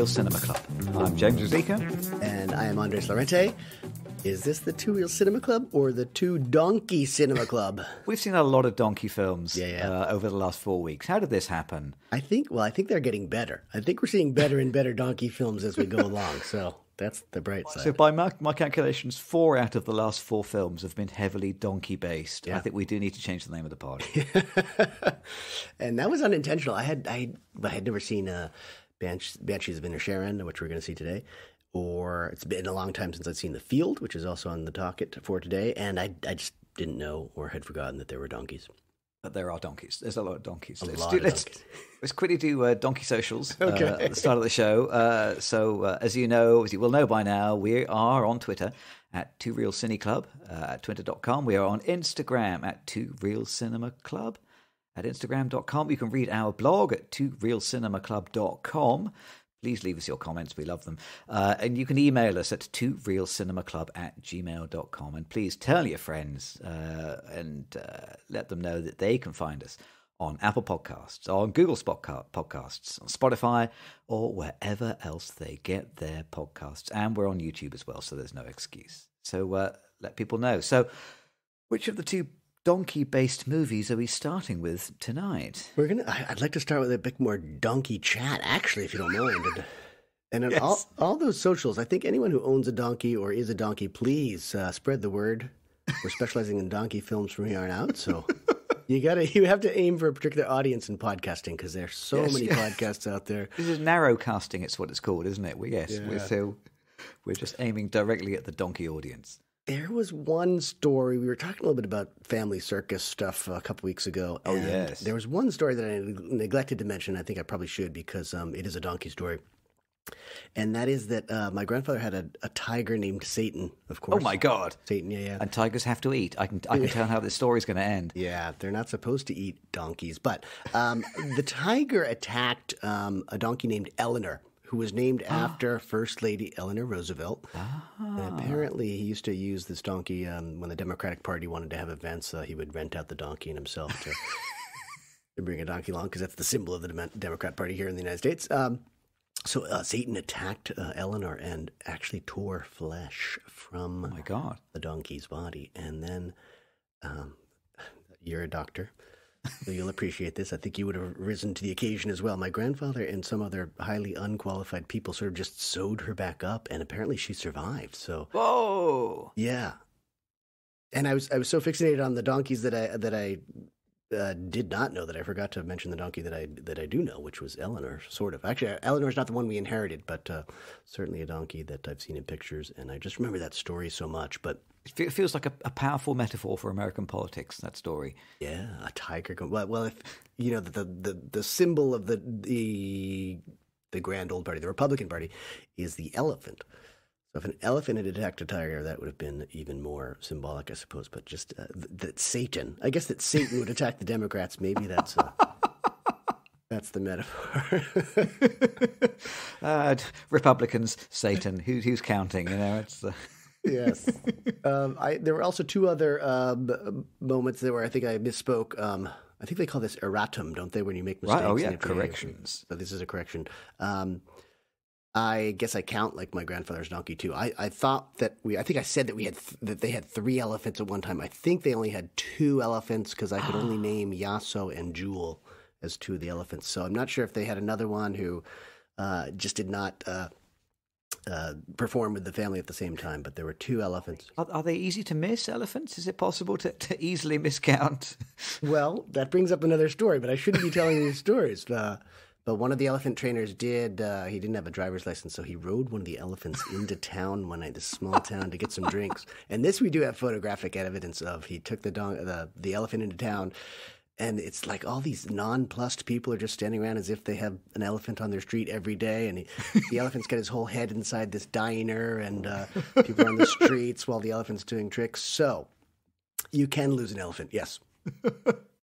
Reel Cinema Club. I'm James Rizika. And I am Andres Lorente. Is this the Two Reel Cinema Club or the Two Donkey Cinema Club? We've seen a lot of donkey films Yeah. over the last 4 weeks. How did this happen? I think they're getting better. I think we're seeing better and better donkey films as we go along. So that's the bright side. So by my calculations, 4 out of the last 4 films have been heavily donkey-based. Yeah. I think we do need to change the name of the pod. And that was unintentional. I had never seen Banshees of Inisherin, which we're going to see today. Or it's been a long time since I'd seen The Field, which is also on the docket for today. And I just didn't know or had forgotten that there were donkeys. But there are donkeys. There's a lot of donkeys. Let's quickly do donkey socials Okay. at the start of the show. So as you will know by now, we are on Twitter at Two Reel Cine Club at twitter.com. We are on Instagram at Two Reel Cinema Club at instagram.com. You can read our blog at tworeelcinemaclub.com. Please leave us your comments. We love them. And you can email us at tworeelcinemaclub@gmail.com. And please tell your friends and let them know that they can find us on Apple Podcasts, on Google Podcasts, on Spotify, or wherever else they get their podcasts. And we're on YouTube as well, so there's no excuse. So let people know. So which of the two donkey-based movies are we starting with tonight? I'd like to start with a bit more donkey chat, actually, if you don't mind. And on Yes. all those socials, I think anyone who owns a donkey or is a donkey, please spread the word. We're specializing in donkey films from here on out, so you have to aim for a particular audience in podcasting because there's so many podcasts out there. This is narrowcasting, it's what it's called, isn't it? We're just aiming directly at the donkey audience. There was one story, we were talking a little bit about family circus stuff a couple weeks ago. Oh, and yes. There was one story that I neglected to mention. I think I probably should because it is a donkey story. And that is that my grandfather had a tiger named Satan, of course. Oh, my God. Satan, yeah. And tigers have to eat. I can tell how this story's going to end. Yeah, they're not supposed to eat donkeys. But the tiger attacked a donkey named Eleanor, who was named after First Lady Eleanor Roosevelt. And apparently he used to use this donkey when the Democratic Party wanted to have events. He would rent out the donkey and himself to bring a donkey along because that's the symbol of the Democrat Party here in the United States. So Satan attacked Eleanor and actually tore flesh from the donkey's body. And then you're a doctor, so you'll appreciate this. I think you would have risen to the occasion as well. My grandfather and some other highly unqualified people sort of just sewed her back up, and apparently she survived. So, whoa, yeah. And I was so fixated on the donkeys that I did not know that I forgot to mention the donkey that I do know, which was Eleanor, sort of. Actually, Eleanor's not the one we inherited, but certainly a donkey that I've seen in pictures, and I just remember that story so much. But it feels like a powerful metaphor for American politics, that story. Yeah, a tiger. Well, if you know the symbol of the grand old party, the Republican Party, is the elephant. So if an elephant had attacked a tiger, that would have been even more symbolic, I suppose. But just that Satan would attack the Democrats. Maybe that's the metaphor. Republicans, Satan. Who's counting? You know, it's. Yes. There were also 2 other moments there where I think I misspoke. I think they call this erratum, don't they, when you make mistakes? Right. Oh, yeah, corrections. So this is a correction. I guess I count like my grandfather's donkey too. I thought that I think I said that they had 3 elephants at one time. I think they only had 2 elephants because I could only name Yasso and Jewel as 2 of the elephants. So I'm not sure if they had another one who just did not perform with the family at the same time, but there were 2 elephants. Are they easy to miss, elephants? Is it possible to easily miscount? Well, that brings up another story, but I shouldn't be telling these stories. But one of the elephant trainers did. He didn't have a driver's license, so he rode one of the elephants into town one night, this small town, to get some drinks. And this we do have photographic evidence of. He took the elephant into town, and it's like all these nonplussed people are just standing around as if they have an elephant on their street every day. And the elephant's got his whole head inside this diner, and people are on the streets while the elephant's doing tricks. So you can lose an elephant, yes.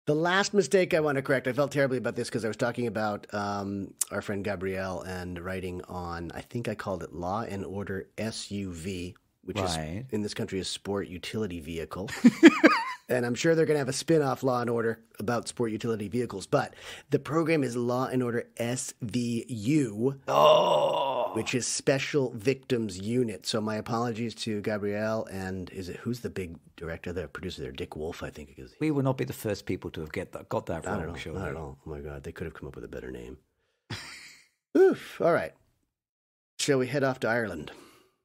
The last mistake I want to correct, I felt terribly about this because I was talking about our friend Gabrielle and writing on, I think I called it Law and Order SUV, which is in this country a sport utility vehicle. And I'm sure they're going to have a spin-off Law and Order about sport utility vehicles. But the program is Law and Order SVU. Oh! which is Special Victims Unit. So my apologies to Gabrielle and who's the big director, the producer there? Dick Wolf, I think it is. We will not be the first people to have got that wrong, Not at all. surely. Not at all. Oh my God, they could have come up with a better name. Oof. All right. Shall we head off to Ireland?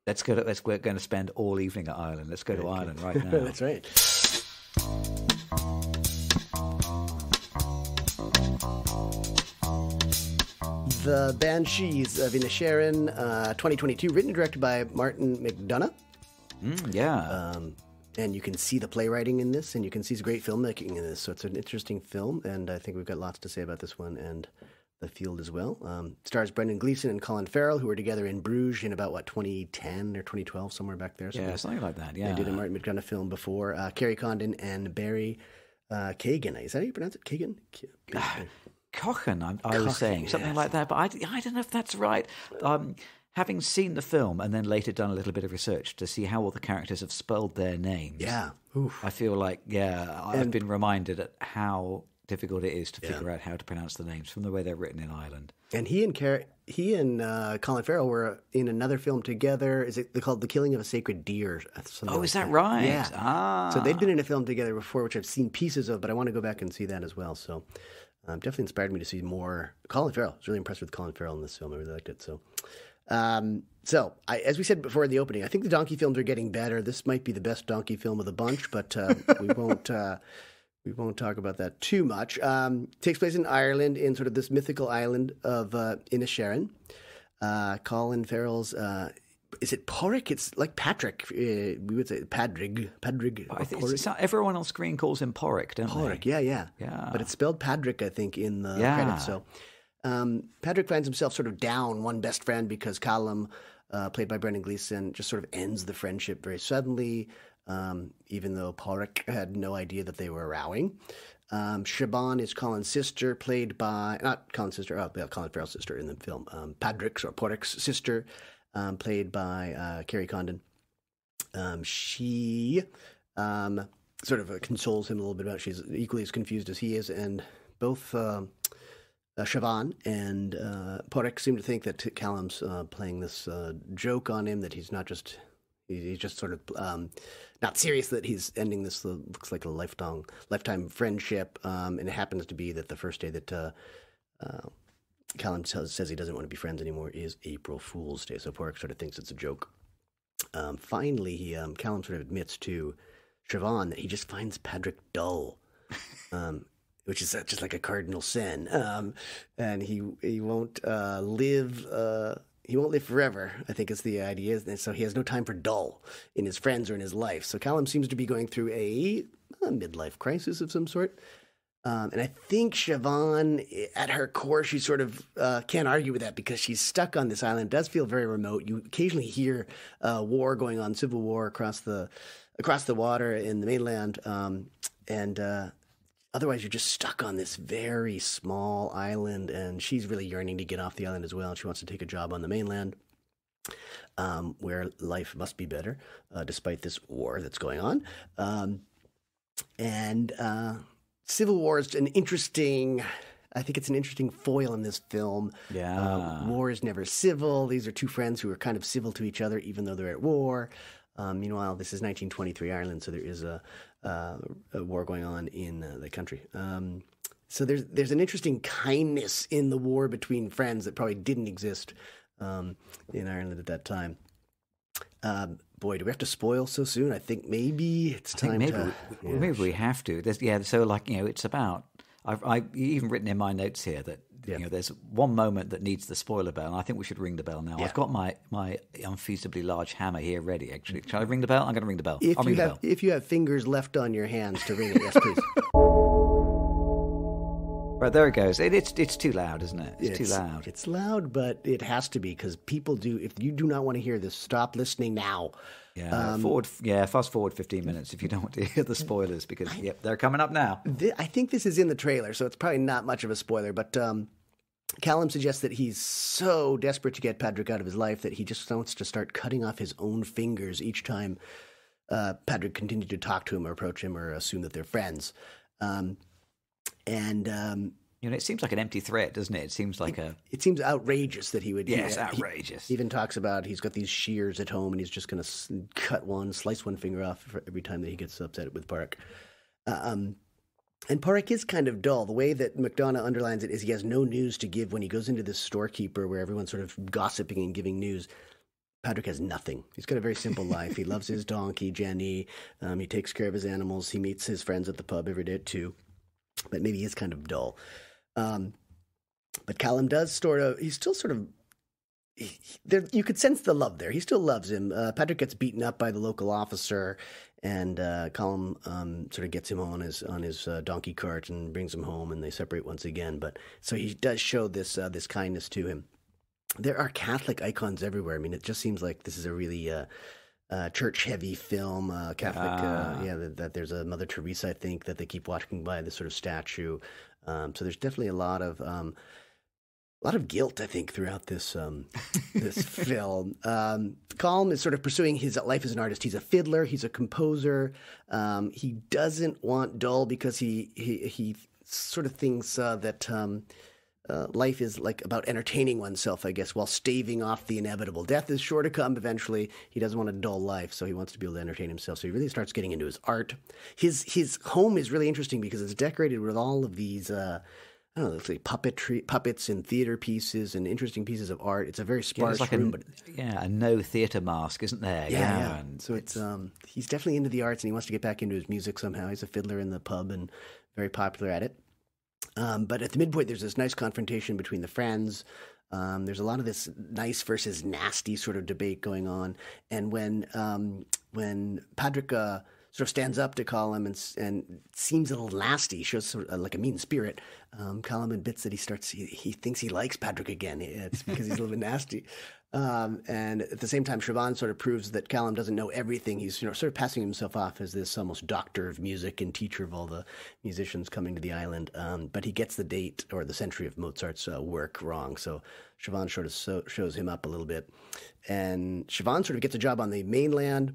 We're going to spend all evening at Ireland. Let's go to Ireland right now. That's right. The Banshees of Inisherin, 2022, written and directed by Martin McDonagh. And you can see the playwriting in this, and you can see some great filmmaking in this. So it's an interesting film, and I think we've got lots to say about this one and the field as well. Stars Brendan Gleeson and Colin Farrell, who were together in Bruges in about, 2010 or 2012, somewhere back there. Yeah, something like that, yeah. They did a Martin McDonagh film before. Kerry Condon and Barry Kagan. Is that how you pronounce it? Kagan? Cochen, I was saying, something like that, but I don't know if that's right. Having seen the film and then later done a little bit of research to see how all the characters have spelled their names, I feel like, I've been reminded at how difficult it is to figure out how to pronounce the names from the way they're written in Ireland. And he and Colin Farrell were in another film together. Is it called The Killing of a Sacred Deer? Is that right? Yeah. So they'd been in a film together before, which I've seen pieces of, but I want to go back and see that as well. So definitely inspired me to see more Colin Farrell. I was really impressed with Colin Farrell in this film. I really liked it. So, as we said before in the opening, I think the donkey films are getting better. This might be the best donkey film of the bunch, but we won't talk about that too much. Takes place in Ireland, in sort of this mythical island of Inisherin. Colin Farrell's, is it Porrick? It's like Patrick. We would say Padrig. I think everyone on screen calls him Porrick, don't Porrick, they? yeah. But it's spelled Padrick, I think, in the credits. So Padrick finds himself sort of down one best friend because Callum, played by Brendan Gleeson, just sort of ends the friendship very suddenly. Even though Porrick had no idea that they were rowing. Siobhan is Colin's sister, played by, not Colin's sister, Colin Farrell's sister in the film. Padrick's or Porrick's sister, played by Kerry Condon. She sort of consoles him a little bit about she's equally as confused as he is, and both Siobhan and Porrick seem to think that Callum's playing this joke on him, that he's just sort of not serious, that he's ending this looks like a lifetime friendship. And it happens to be that the first day that Callum says he doesn't want to be friends anymore is April Fool's Day. So Porrick sort of thinks it's a joke. Finally, Callum sort of admits to Siobhan that he just finds Padrick dull, which is just like a cardinal sin. And he won't live. He won't live forever, I think is the idea. And so he has no time for dull in his friends or in his life. So Callum seems to be going through a midlife crisis of some sort. And I think Siobhan, at her core, she sort of can't argue with that because she's stuck on this island. It does feel very remote. You occasionally hear war going on, civil war across the water in the mainland. Otherwise, you're just stuck on this very small island, and she's really yearning to get off the island as well. She wants to take a job on the mainland, where life must be better, despite this war that's going on. Civil war is I think it's an interesting foil in this film. Yeah. War is never civil. These are two friends who are kind of civil to each other, even though they're at war. Meanwhile, this is 1923 Ireland, so there is a war going on in the country. So there's an interesting kindness in the war between friends that probably didn't exist in Ireland at that time. Boy, do we have to spoil so soon? I think maybe it's time maybe we have to. So it's about. I've even written in my notes here that there's one moment that needs the spoiler bell, and I think we should ring the bell now. Yeah. I've got my unfeasibly large hammer here ready, actually. Shall I ring the bell? I'm going to ring the bell. If you have fingers left on your hands to ring it, yes, please. Right, there it goes. It's too loud, isn't it? It's too loud. It's loud, but it has to be because people do. If you do not want to hear this, stop listening now. Yeah, fast forward 15 minutes if you don't want to hear the spoilers because they're coming up now. I think this is in the trailer, so it's probably not much of a spoiler. But Callum suggests that he's so desperate to get Padrick out of his life that he just wants to start cutting off his own fingers each time Padrick continued to talk to him or approach him or assume that they're friends. You know, it seems like an empty threat, doesn't it? It seems like It seems outrageous that he would. Yes, outrageous. He even talks about he's got these shears at home and he's just going to slice one finger off for every time that he gets upset with Park. And Park is kind of dull. The way that McDonough underlines it is he has no news to give when he goes into this storekeeper where everyone's sort of gossiping and giving news. Patrick has nothing. He's got a very simple life. He loves his donkey, Jenny. He takes care of his animals. He meets his friends at the pub every day at 2. But maybe he is kind of dull. But Callum does he's still sort of, you could sense the love there. He still loves him. Patrick gets beaten up by the local officer, and Callum sort of gets him on his donkey cart and brings him home, and they separate once again. But so he does show this kindness to him. There are Catholic icons everywhere. I mean, it just seems like this is a really church-heavy film. Catholic, that there's a Mother Teresa, I think, that they keep walking by, this sort of statue. So there's definitely a lot of guilt, I think, throughout this this film. Colm is sort of pursuing his life as an artist. He's a fiddler. He's a composer. He doesn't want dull because he sort of thinks that life is like about entertaining oneself, I guess, while staving off the inevitable. Death is sure to come eventually. He doesn't want a dull life, so he wants to be able to entertain himself. So he really starts getting into his art. His home is really interesting because it's decorated with all of these, I don't know, let's say puppets and theater pieces and interesting pieces of art. It's a very sparse room. A no theater mask, isn't there? Yeah. And so it's he's definitely into the arts and he wants to get back into his music somehow. He's a fiddler in the pub and very popular at it. But at the midpoint, there's this nice confrontation between the friends. There's a lot of this nice versus nasty sort of debate going on. And when Patrick sort of stands up to Colm and seems a little nasty, shows sort of like a mean spirit, Colm admits that he thinks he likes Patrick again. It's because he's a little bit nasty. And at the same time, Siobhan sort of proves that Callum doesn't know everything. He's sort of passing himself off as this almost doctor of music and teacher of all the musicians coming to the island. But he gets the date or the century of Mozart's work wrong. So Siobhan sort of shows him up a little bit. And Siobhan sort of gets a job on the mainland.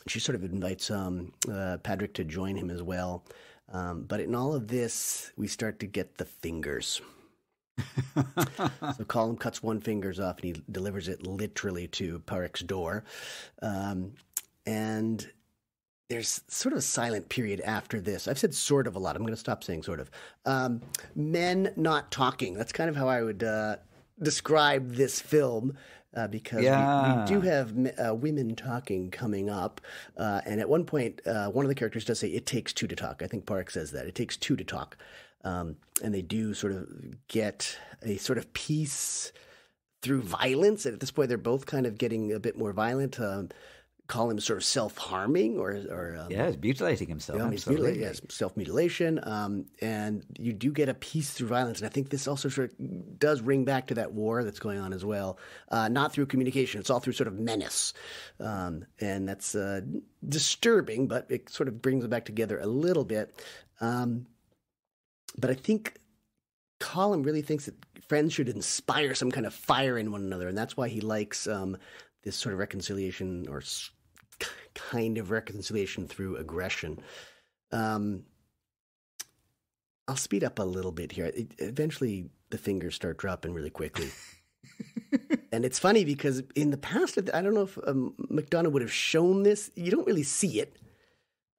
She sort of invites Patrick to join him as well. But in all of this, we start to get the fingers. So Colm cuts one finger off and he delivers it literally to Parek's door. And there's sort of a silent period after this. I've said sort of a lot. I'm going to stop saying sort of. Men not talking. That's kind of how I would describe this film. Because we do have women talking coming up. And at one point, one of the characters does say, it takes 2 to talk. I think Park says that. It takes 2 to talk. And they do sort of get a sort of peace through violence. And at this point, they're both kind of getting a bit more violent. Call him sort of self-harming or he's mutilating himself. Absolutely. Yes, self-mutilation. And you do get a peace through violence. And I think this also sort of does ring back to that war that's going on as well. Not through communication. It's all through sort of menace. And that's disturbing, but it sort of brings them back together a little bit. But I think Colm really thinks that friends should inspire some kind of fire in one another. And that's why he likes this sort of reconciliation or kind of reconciliation through aggression. I'll speed up a little bit here. Eventually, the fingers start dropping really quickly. And it's funny because in the past, I don't know if McDonough would have shown this. You don't really see it.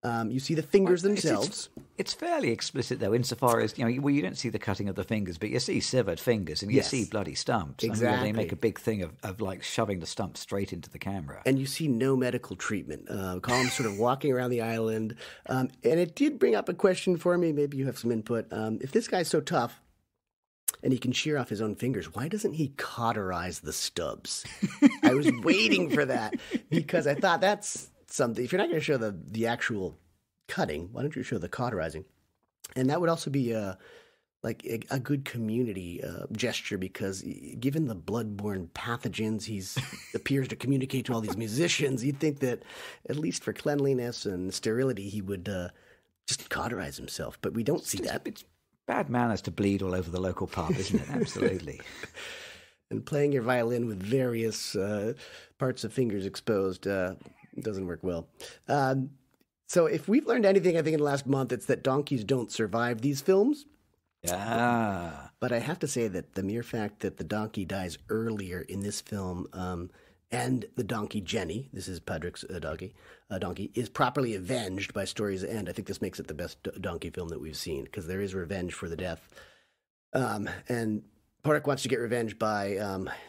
You see the fingers themselves. It's fairly explicit, though, insofar as, you don't see the cutting of the fingers, but you see severed fingers and you see bloody stumps. Exactly. I mean, they make a big thing of like shoving the stump straight into the camera. And you see no medical treatment. Colm's sort of walking around the island. And it did bring up a question for me. Maybe you have some input. If this guy's so tough and he can shear off his own fingers, why doesn't he cauterize the stubs? I was waiting for that because I thought that's something. If you're not going to show the actual cutting, why don't you show the cauterizing? And that would also be a good community gesture because given the bloodborne pathogens he appears to communicate to all these musicians, you'd think that at least for cleanliness and sterility he would just cauterize himself. But we don't see that. It's bad manners to bleed all over the local pub, isn't it? Absolutely. And playing your violin with various parts of fingers exposed doesn't work well. So if we've learned anything, I think, in the last month, it's that donkeys don't survive these films. Yeah. But I have to say that the mere fact that the donkey dies earlier in this film, and the donkey Jenny, this is Padraig's donkey, is properly avenged by story's end. I think this makes it the best donkey film that we've seen, because there is revenge for the death. And Padraig wants to get revenge by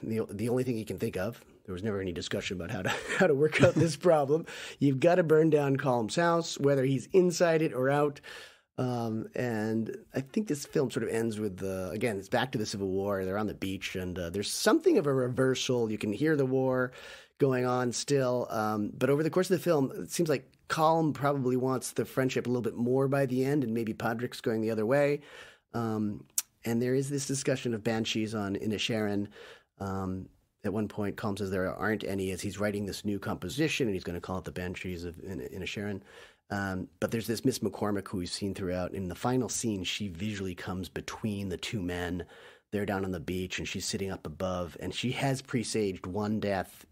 the only thing he can think of. There was never any discussion about how to work out this problem. You've got to burn down Colm's house, whether he's inside it or out. And I think this film sort of ends with, again, it's back to the Civil War. They're on the beach, and there's something of a reversal. You can hear the war going on still. But over the course of the film, it seems like Colm probably wants the friendship a little bit more by the end, and maybe Padraig's going the other way. And there is this discussion of Banshees on Inisherin. At one point, Colm says there aren't any, as he's writing this new composition, and he's going to call it the Banshees of Inisherin. But there's this Miss McCormick who we've seen throughout. In the final scene, she visually comes between the two men. They're down on the beach, and she's sitting up above, and she has presaged one death,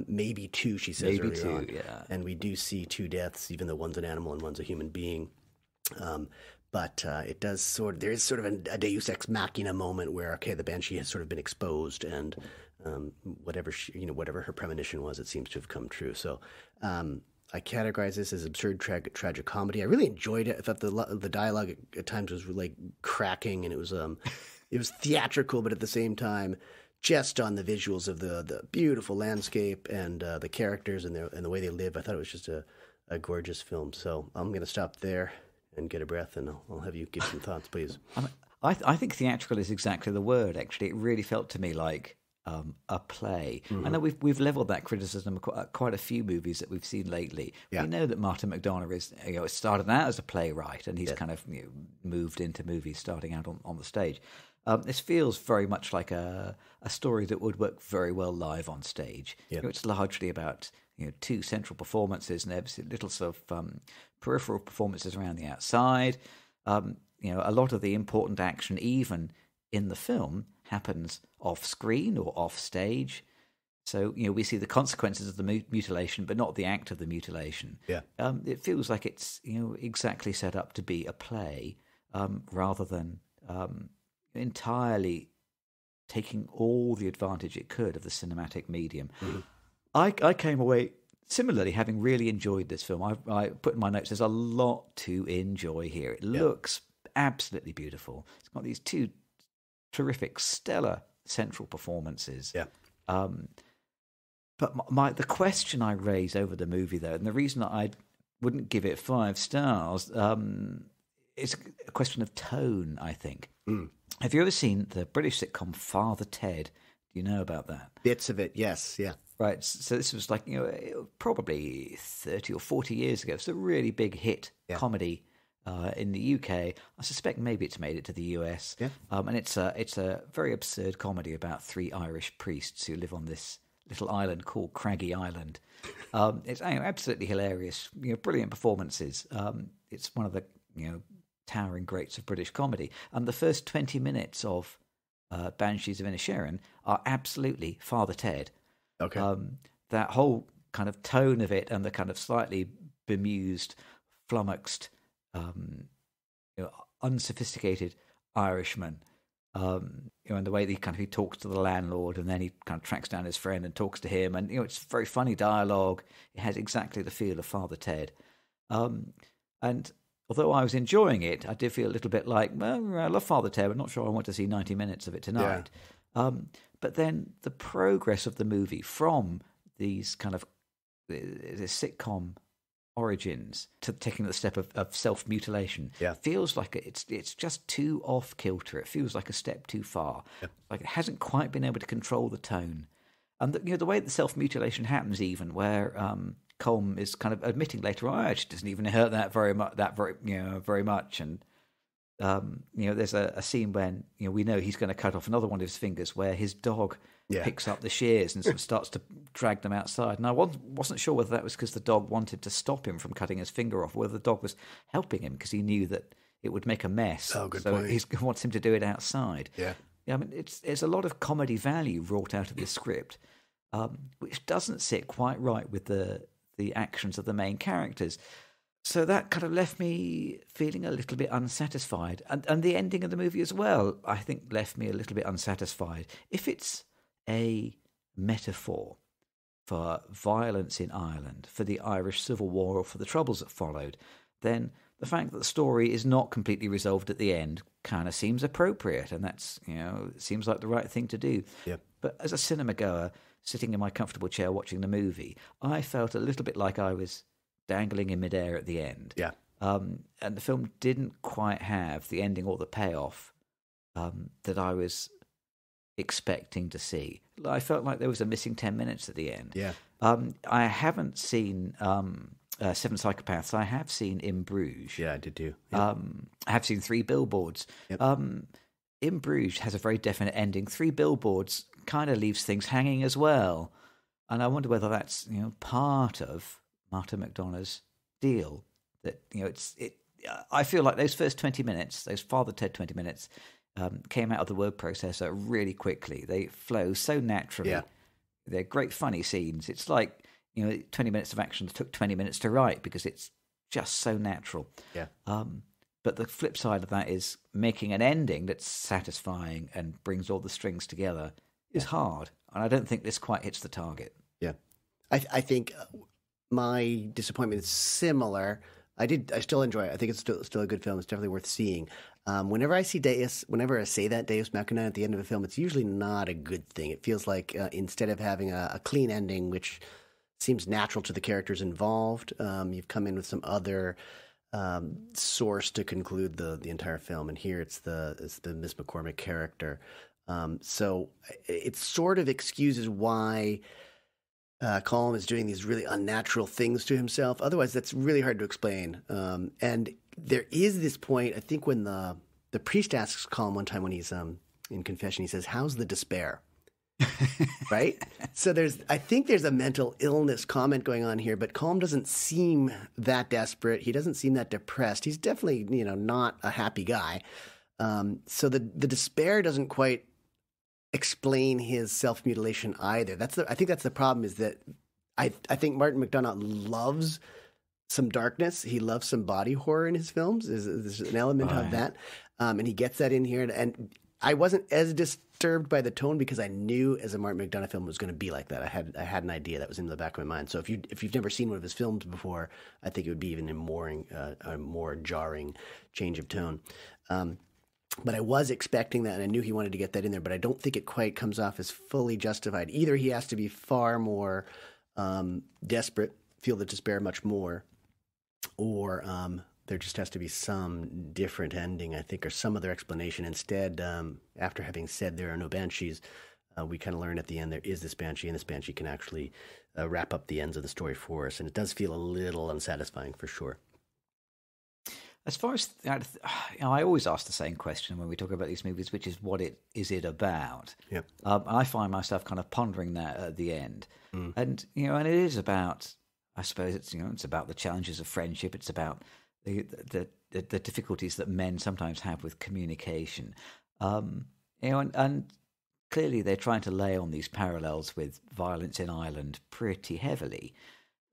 maybe two, she says Maybe earlier two, on. yeah. And we do see two deaths, even though one's an animal and one's a human being. But it does there is sort of a Deus Ex Machina moment where, okay, the Banshee has sort of been exposed, and whatever her premonition was, it seems to have come true. So I categorize this as absurd tragic comedy. I really enjoyed it. I thought the dialogue at times was like cracking, and it was theatrical, but at the same time, just on the visuals of the beautiful landscape and the characters and the way they live. I thought it was just a gorgeous film. So I'm going to stop there and get a breath, and I'll have you give some thoughts, please. I think theatrical is exactly the word, actually. It really felt to me like a play. Mm-hmm. I know we've leveled that criticism at quite a few movies that we've seen lately. Yeah. We know that Martin McDonagh is, started out as a playwright, and he's kind of moved into movies starting out on the stage. This feels very much like a story that would work very well live on stage. Yeah. It's largely about two central performances and little sort of peripheral performances around the outside. A lot of the important action, even in the film, happens off screen or off stage. So we see the consequences of the mutilation, but not the act of the mutilation. Yeah, it feels like it's exactly set up to be a play, rather than entirely taking all the advantage it could of the cinematic medium. Mm-hmm. I came away similarly having really enjoyed this film. I put in my notes, there's a lot to enjoy here. It looks absolutely beautiful. It's got these two terrific, stellar central performances. Yeah. But the question I raise over the movie, though, and the reason that I wouldn't give it 5 stars, is a question of tone, I think. Mm. Have you ever seen the British sitcom Father Ted? Do you know about that? Bits of it, yes, yeah. Right, so this was like, probably 30 or 40 years ago. It's a really big hit comedy in the UK. I suspect maybe it's made it to the US. Yeah. And it's a very absurd comedy about 3 Irish priests who live on this little island called Craggy Island. It's absolutely hilarious, brilliant performances. It's one of the towering greats of British comedy. And the first 20 minutes of Banshees of Inisherin are absolutely Father Ted. Okay. That whole kind of tone of it and the kind of slightly bemused, flummoxed, unsophisticated Irishman, and the way that he talks to the landlord, and then he kind of tracks down his friend and talks to him, and it's very funny dialogue. It has exactly the feel of Father Ted, and although I was enjoying it, I did feel a little bit like, well, I love Father Ted, but not sure I want to see 90 minutes of it tonight. Yeah. But then the progress of the movie from these kind of the sitcom origins to taking the step of self-mutilation feels like it's just too off-kilter. It feels like a step too far. Yeah. Like it hasn't quite been able to control the tone. And the way that self-mutilation happens, even where Colm is kind of admitting later on, it doesn't even hurt that very much. And there's a scene when we know he's going to cut off another one of his fingers, where his dog picks up the shears and sort of starts to drag them outside. And I wasn't sure whether that was because the dog wanted to stop him from cutting his finger off, or whether the dog was helping him because he knew that it would make a mess. Oh, good point. He wants him to do it outside. Yeah. I mean, it's a lot of comedy value wrought out of this script, which doesn't sit quite right with the actions of the main characters. So that kind of left me feeling a little bit unsatisfied. And the ending of the movie as well, I think, left me a little bit unsatisfied. If it's a metaphor for violence in Ireland, for the Irish Civil War, or for the Troubles that followed, then the fact that the story is not completely resolved at the end kind of seems appropriate, and that's, it seems like the right thing to do. Yeah. But as a cinema goer, sitting in my comfortable chair watching the movie, I felt a little bit like I was dangling in midair at the end. Yeah. And the film didn't quite have the ending or the payoff that I was expecting to see. I felt like there was a missing 10 minutes at the end. Yeah. I haven't seen Seven Psychopaths. I have seen In Bruges. Yeah, I did too. Yeah. I have seen Three Billboards. Yep. In Bruges has a very definite ending. Three Billboards kind of leaves things hanging as well. And I wonder whether that's, part of Martin McDonagh's deal. That, I feel like those first 20 minutes, those Father Ted 20 minutes, came out of the word processor really quickly. They flow so naturally. Yeah. They're great funny scenes. It's like, 20 minutes of action that took 20 minutes to write because it's just so natural. Yeah. But the flip side of that is making an ending that's satisfying and brings all the strings together is hard. And I don't think this quite hits the target. Yeah. I think my disappointment is similar. I still enjoy it. I think it's still a good film. It's definitely worth seeing. Whenever I say that Deus Machina at the end of a film, it's usually not a good thing. It feels like instead of having a clean ending, which seems natural to the characters involved, you've come in with some other source to conclude the entire film. And here it's the Miss McCormick character. So it sort of excuses why Colm is doing these really unnatural things to himself. Otherwise, that's really hard to explain. And there is this point, I think, when the priest asks Colm one time when he's in confession, he says, "How's the despair?" Right? So I think there's a mental illness comment going on here, but Colm doesn't seem that desperate. He doesn't seem that depressed. He's definitely, not a happy guy. So the despair doesn't quite explain his self-mutilation either. I think that's the problem, is that I think Martin McDonagh loves some darkness. He loves some body horror in his films. There's an element of that. And he gets that in here. And I wasn't as disturbed by the tone because I knew as a Martin McDonagh film was going to be like that. I had an idea that was in the back of my mind. So if you've never seen one of his films before, I think it would be even a more jarring change of tone. But I was expecting that, and I knew he wanted to get that in there, but I don't think it quite comes off as fully justified. Either he has to be far more desperate, feel the despair much more, or there just has to be some different ending, I think, or some other explanation. Instead, after having said there are no banshees, we kind of learn at the end there is this banshee, and this banshee can actually wrap up the ends of the story for us. And it does feel a little unsatisfying for sure. As far as I always ask the same question when we talk about these movies, which is is it about? Yep. I find myself kind of pondering that at the end, and and it is about, I suppose it's about the challenges of friendship. It's about the difficulties that men sometimes have with communication, and clearly they're trying to lay on these parallels with violence in Ireland pretty heavily.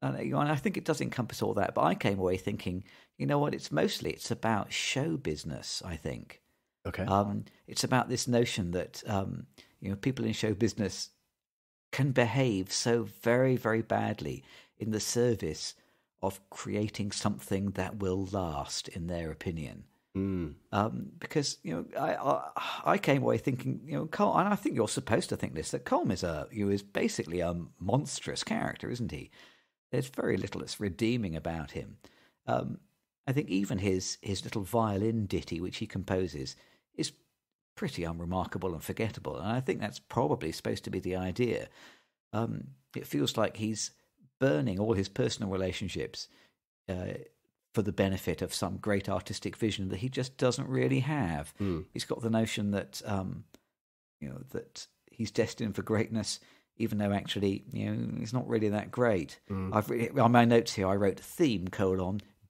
And I think it does encompass all that. But I came away thinking, it's about show business, I think. Okay. It's about this notion that, people in show business can behave so very, very badly in the service of creating something that will last, in their opinion. Because, I came away thinking, Colm, and I think you're supposed to think this, that Colm is basically a monstrous character, isn't he? There's very little that's redeeming about him. I think even his little violin ditty, which he composes, is pretty unremarkable and forgettable. And I think that's probably supposed to be the idea. It feels like he's burning all his personal relationships for the benefit of some great artistic vision that he just doesn't really have. He's got the notion that that he's destined for greatness, even though actually, he's not really that great. On my notes here, I wrote theme :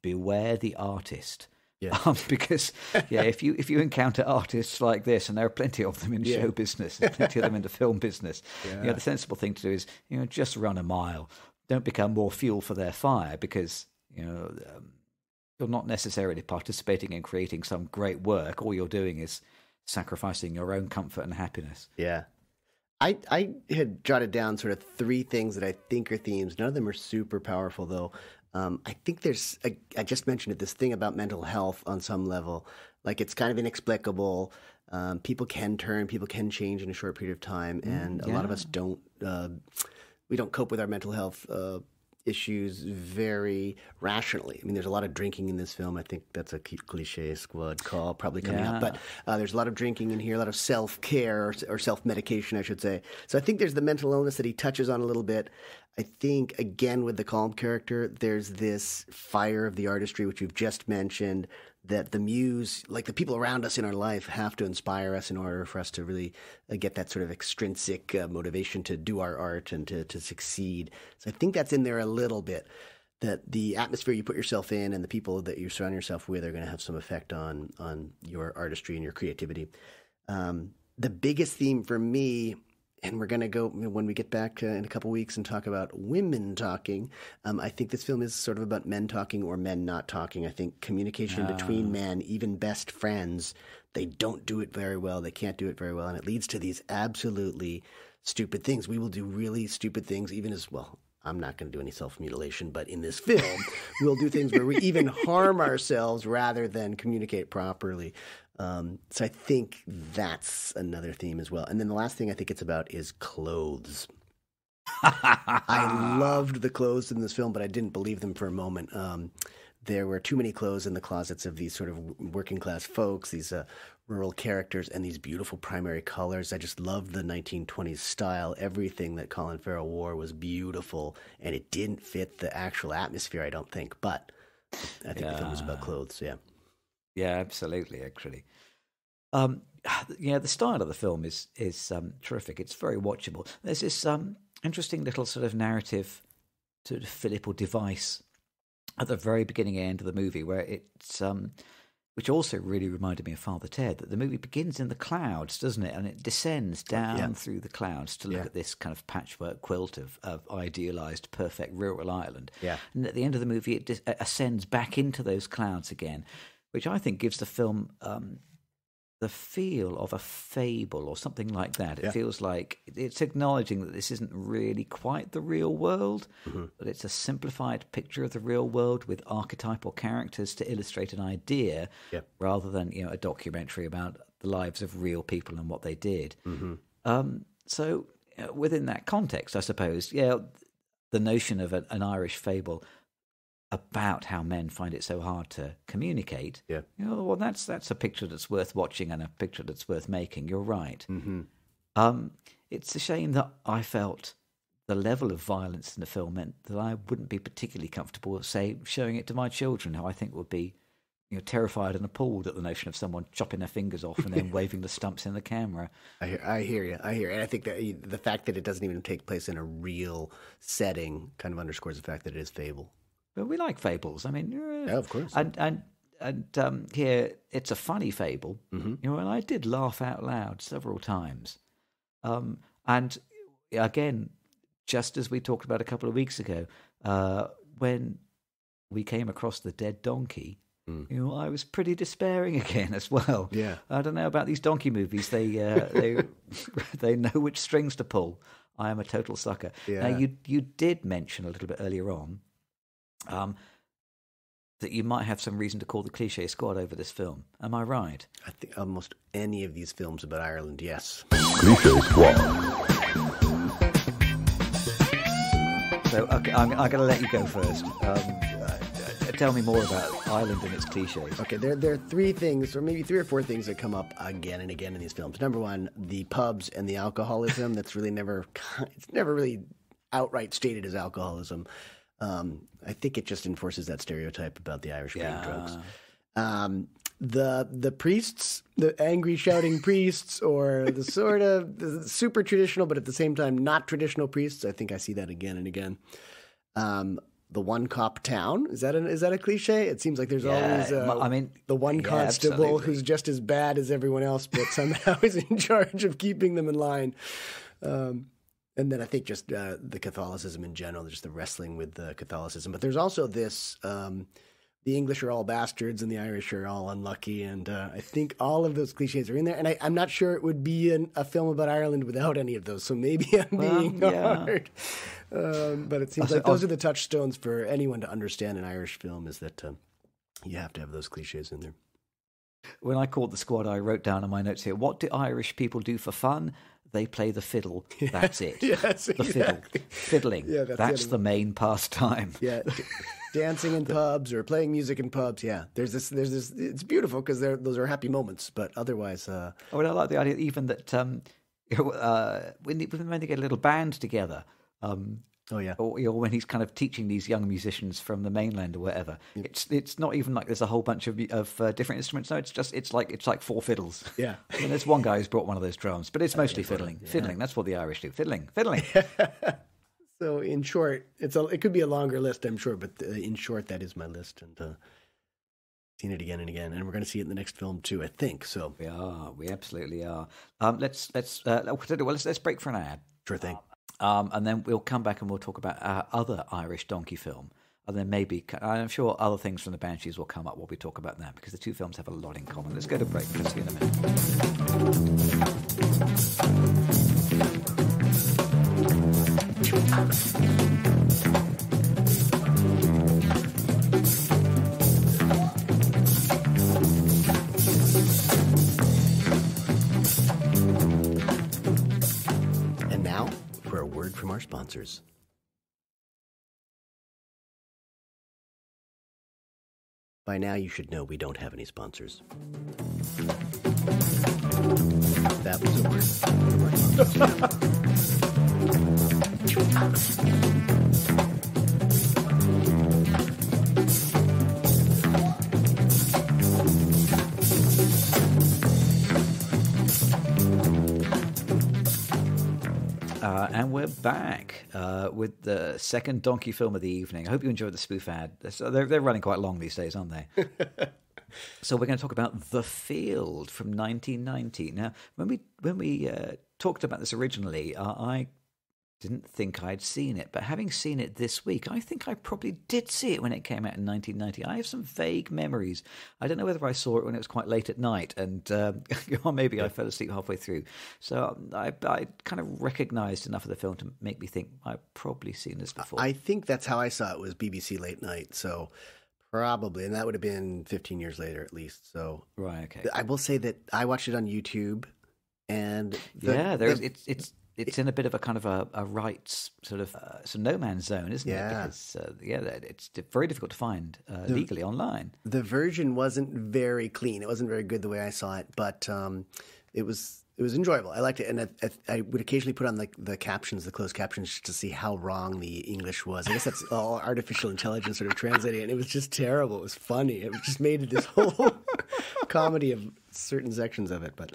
beware the artist. Yeah. Because if you encounter artists like this, and there are plenty of them in show business, there's plenty of them in the film business, the sensible thing to do is, just run a mile. Don't become more fuel for their fire, because you're not necessarily participating in creating some great work. All you're doing is sacrificing your own comfort and happiness. Yeah. I had jotted down sort of 3 things that I think are themes. None of them are super powerful, though. I think I just mentioned it, this thing about mental health on some level. Like, it's kind of inexplicable. People can change in a short period of time. And a lot of us don't cope with our mental health issues very rationally. I mean, there's a lot of drinking in this film. I think that's a cliche squad call probably coming up. But there's a lot of drinking in here, a lot of self-care or self-medication, I should say. So I think there's the mental illness that he touches on a little bit. I think, again, with the calm character, there's this fire of the artistry, which you've just mentioned, that the muse, like the people around us in our life, have to inspire us in order for us to really get that sort of extrinsic motivation to do our art and to succeed. So I think that's in there a little bit, that the atmosphere you put yourself in and the people that you surround yourself with are going to have some effect on your artistry and your creativity. The biggest theme for me, and we're going to go when we get back in a couple weeks and talk about women talking. I think this film is sort of about men talking or men not talking. I think communication between men, even best friends, they don't do it very well. They can't do it very well. And it leads to these absolutely stupid things. We will do really stupid things, even as well. I'm not going to do any self-mutilation, but in this film, we'll do things where we even harm ourselves rather than communicate properly. So I think that's another theme as well. And then the last thing I think it's about is clothes. I loved the clothes in this film, but I didn't believe them for a moment. There were too many clothes in the closets of these sort of working class folks, these rural characters, and these beautiful primary colors. I just loved the 1920s style. Everything that Colin Farrell wore was beautiful, and it didn't fit the actual atmosphere, I don't think. But I think the film was about clothes, yeah. Yeah, absolutely, actually. The style of the film is terrific. It's very watchable. There's this interesting little sort of narrative sort of fillip or device at the very beginning end of the movie where it's which also really reminded me of Father Ted, that the movie begins in the clouds, doesn't it? And it descends down through the clouds to look at this kind of patchwork quilt of idealized, perfect rural Ireland. Yeah. And at the end of the movie, it ascends back into those clouds again, which I think gives the film the feel of a fable or something like that. It feels like it's acknowledging that this isn't really quite the real world, but it's a simplified picture of the real world with archetypal characters to illustrate an idea rather than a documentary about the lives of real people and what they did. So within that context, I suppose, the notion of an Irish fable about how men find it so hard to communicate. Well, that's a picture that's worth watching and a picture that's worth making. You're right. It's a shame that I felt the level of violence in the film meant that I wouldn't be particularly comfortable, say, showing it to my children, who I think would be terrified and appalled at the notion of someone chopping their fingers off and then waving the stumps in the camera. I hear you. And I think that the fact that it doesn't even take place in a real setting kind of underscores the fact that it is fable. But we like fables. I mean, of course. And here it's a funny fable. And I did laugh out loud several times. And again, just as we talked about a couple of weeks ago, when we came across the dead donkey, I was pretty despairing again as well. Yeah. I don't know about these donkey movies. They they know which strings to pull. I am a total sucker. Yeah. Now you did mention a little bit earlier on that you might have some reason to call the Cliche Squad over this film. Am I right? I think almost any of these films about Ireland, yes. Cliche Squad. So okay, I'm going to let you go first. Tell me more about Ireland and its cliches. Okay, there are 3 things, or maybe 3 or 4 things that come up again and again in these films. Number 1, the pubs and the alcoholism. That's really it's never really outright stated as alcoholism. I think it just enforces that stereotype about the Irish being drugs. The priests, the angry shouting priests, or the sort of the super traditional but at the same time not traditional priests. I think I see that again and again. The one cop town, is that a cliche? It seems like there's always the one constable who's just as bad as everyone else, but somehow is in charge of keeping them in line. And then I think just the Catholicism in general, just the wrestling with the Catholicism. But there's also this, the the English are all bastards and the Irish are all unlucky. And I think all of those cliches are in there. And I'm not sure it would be a film about Ireland without any of those. So maybe I'm being hard. But it seems like those are the touchstones for anyone to understand an Irish film, is that you have to have those cliches in there. When I called the squad, I wrote down on my notes here, what do Irish people do for fun? They play the fiddle. That's it. Yes, the fiddle. Fiddling. Yeah, that's the main pastime. Yeah. Dancing in pubs or playing music in pubs. Yeah. There's this, it's beautiful because those are happy moments, but otherwise. I like the idea even that when they get a little band together, or when he's kind of teaching these young musicians from the mainland or whatever, it's not even like there's a whole bunch of different instruments. No, it's like four fiddles. Yeah, I mean, there's one guy who's brought one of those drums, but it's mostly fiddling. Yeah. Fiddling. That's what the Irish do. Fiddling. So in short, it could be a longer list, I'm sure, but in short, that is my list, and seen it again and again, and we're going to see it in the next film too, I think. So we absolutely are. Let's break for an ad. Sure thing. And then we'll come back and we'll talk about our other Irish donkey film. And then maybe, I'm sure other things from the Banshees will come up while we talk about that, because the two films have a lot in common. Let's go to break. We'll see you in a And now, for a word from our sponsors. By now, you should know we don't have any sponsors. That was a word from our and we're back with the second donkey film of the evening. I hope you enjoyed the spoof ad. They're running quite long these days, aren't they? So we're going to talk about The Field from 1990. Now, when we talked about this originally, I didn't think I'd seen it, but having seen it this week, I think I probably did see it when it came out in 1990. I have some vague memories. I don't know whether I saw it when it was quite late at night, and or maybe I fell asleep halfway through. So I kind of recognised enough of the film to make me think I've probably seen this before. I think that's how I saw it, was BBC Late Night, so probably, and that would have been 15 years later at least. So right, okay. I will say that I watched it on YouTube, and it's in a bit of a kind of a rights sort of no man's zone, isn't it? Because it's very difficult to find legally online. The version wasn't very clean. It wasn't very good the way I saw it, but it was enjoyable. I liked it, and I would occasionally put on the captions, the closed captions, just to see how wrong the English was. I guess that's all artificial intelligence sort of translating, and it was just terrible. It was funny. It just made this whole comedy of certain sections of it, but.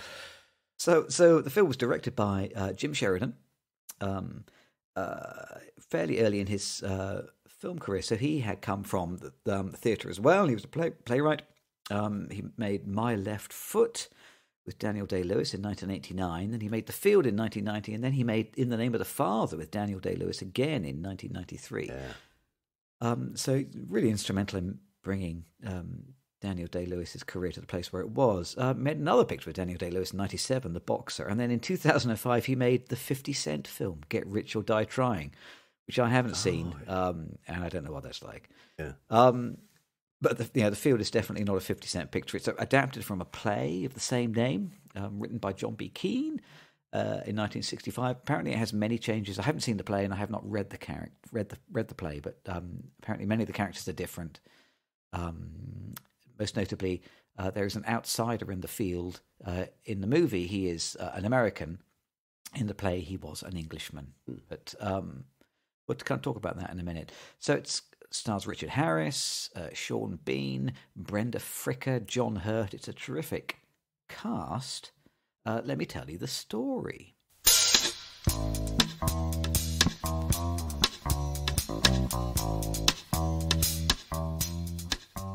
So the film was directed by Jim Sheridan, fairly early in his film career. So he had come from the theatre as well. He was a playwright. He made My Left Foot with Daniel Day-Lewis in 1989. Then he made The Field in 1990. And then he made In the Name of the Father with Daniel Day-Lewis again in 1993. Yeah. So really instrumental in bringing Daniel Day-Lewis's career to the place where it was. Made another picture with Daniel Day-Lewis in 1997, The Boxer. And then in 2005, he made the 50 Cent film, Get Rich or Die Trying, which I haven't seen, and I don't know what that's like. Yeah. But The Field is definitely not a 50 Cent picture. It's adapted from a play of the same name, written by John B. Keane in 1965. Apparently it has many changes. I haven't seen the play, and I have not read the play, but apparently many of the characters are different. Most notably, there is an outsider in The Field. In the movie, he is an American. In the play, he was an Englishman. But we'll kind of talk about that in a minute. So it stars Richard Harris, Sean Bean, Brenda Fricker, John Hurt. It's a terrific cast. Let me tell you the story.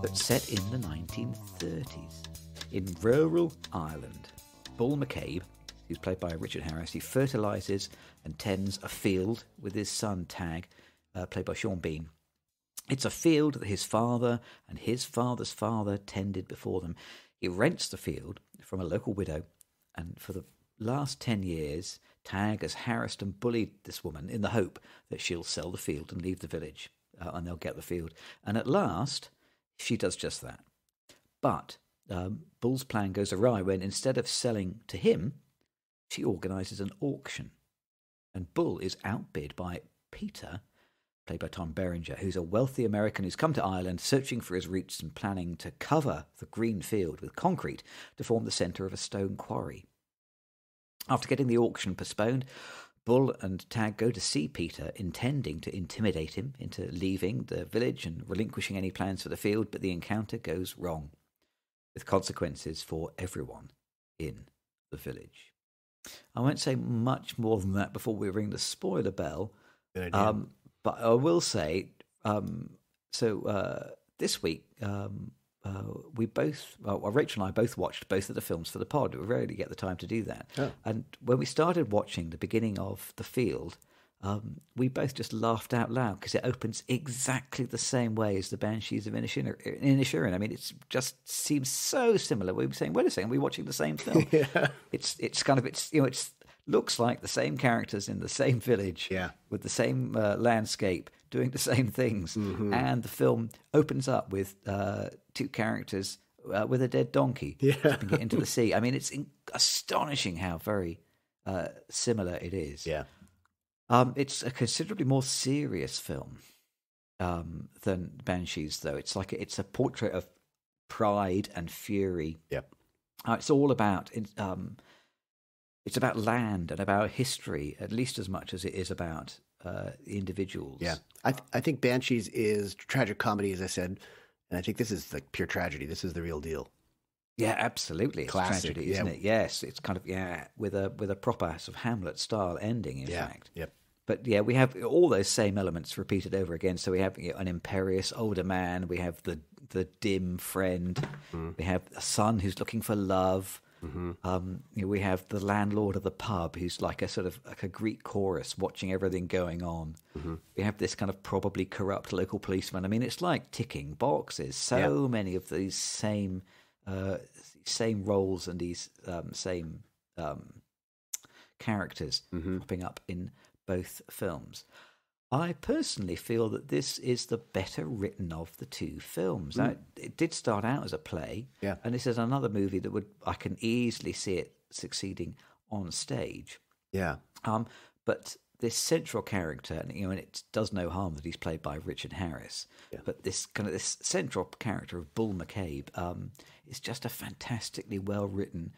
That's set in the 1930s in rural Ireland. Bull McCabe, who's played by Richard Harris, he fertilises and tends a field with his son Tag, played by Sean Bean. It's a field that his father and his father's father tended before them. He rents the field from a local widow, and for the last 10 years, Tag has harassed and bullied this woman in the hope that she'll sell the field and leave the village, and they'll get the field. And at last, she does just that. But Bull's plan goes awry when, instead of selling to him, she organises an auction. And Bull is outbid by Peter, played by Tom Berenger, who's a wealthy American who's come to Ireland searching for his roots and planning to cover the green field with concrete to form the centre of a stone quarry. After getting the auction postponed, Bull and Tag go to see Peter, intending to intimidate him into leaving the village and relinquishing any plans for the field, but the encounter goes wrong, with consequences for everyone in the village. I won't say much more than that before we ring the spoiler bell. Good idea. But I will say, this week, we both, Rachel and I both watched both of the films for the pod. We rarely get the time to do that. Oh. And when we started watching the beginning of The Field, we both just laughed out loud because it opens exactly the same way as the Banshees of Inisherin. I mean, it just seems so similar. We were saying, wait a second, we're watching the same film. Yeah. It's looks like the same characters in the same village, with the same landscape, doing the same things. Mm-hmm. And the film opens up with two characters with a dead donkey tipping it into the sea. I mean, it's astonishing how very similar it is. Yeah. It's a considerably more serious film than Banshees, though. It's a portrait of pride and fury. Yep. It's all about it's about land and about history, at least as much as it is about individuals. Yeah, I think Banshees is tragic comedy, as I said, and I think this is like pure tragedy. This is the real deal. Yeah, absolutely. It's classic, tragedy, isn't it? Yes, it's kind of with a proper sort of Hamlet style ending. In fact, yep. But yeah, we have all those same elements repeated over again. So we have an imperious older man. We have the dim friend. Mm. We have a son who's looking for love. Mm-hmm. We have the landlord of the pub who's like a Greek chorus watching everything going on. Mm-hmm. We have this kind of probably corrupt local policeman. I mean, it's like ticking boxes. So many of these same roles and these same characters popping up in both films. I personally feel that this is the better written of the two films. Now, it did start out as a play, and this is another movie that I can easily see it succeeding on stage. Yeah. But this central character, and it does no harm that he's played by Richard Harris. Yeah. But this central character of Bull McCabe is just a fantastically well written,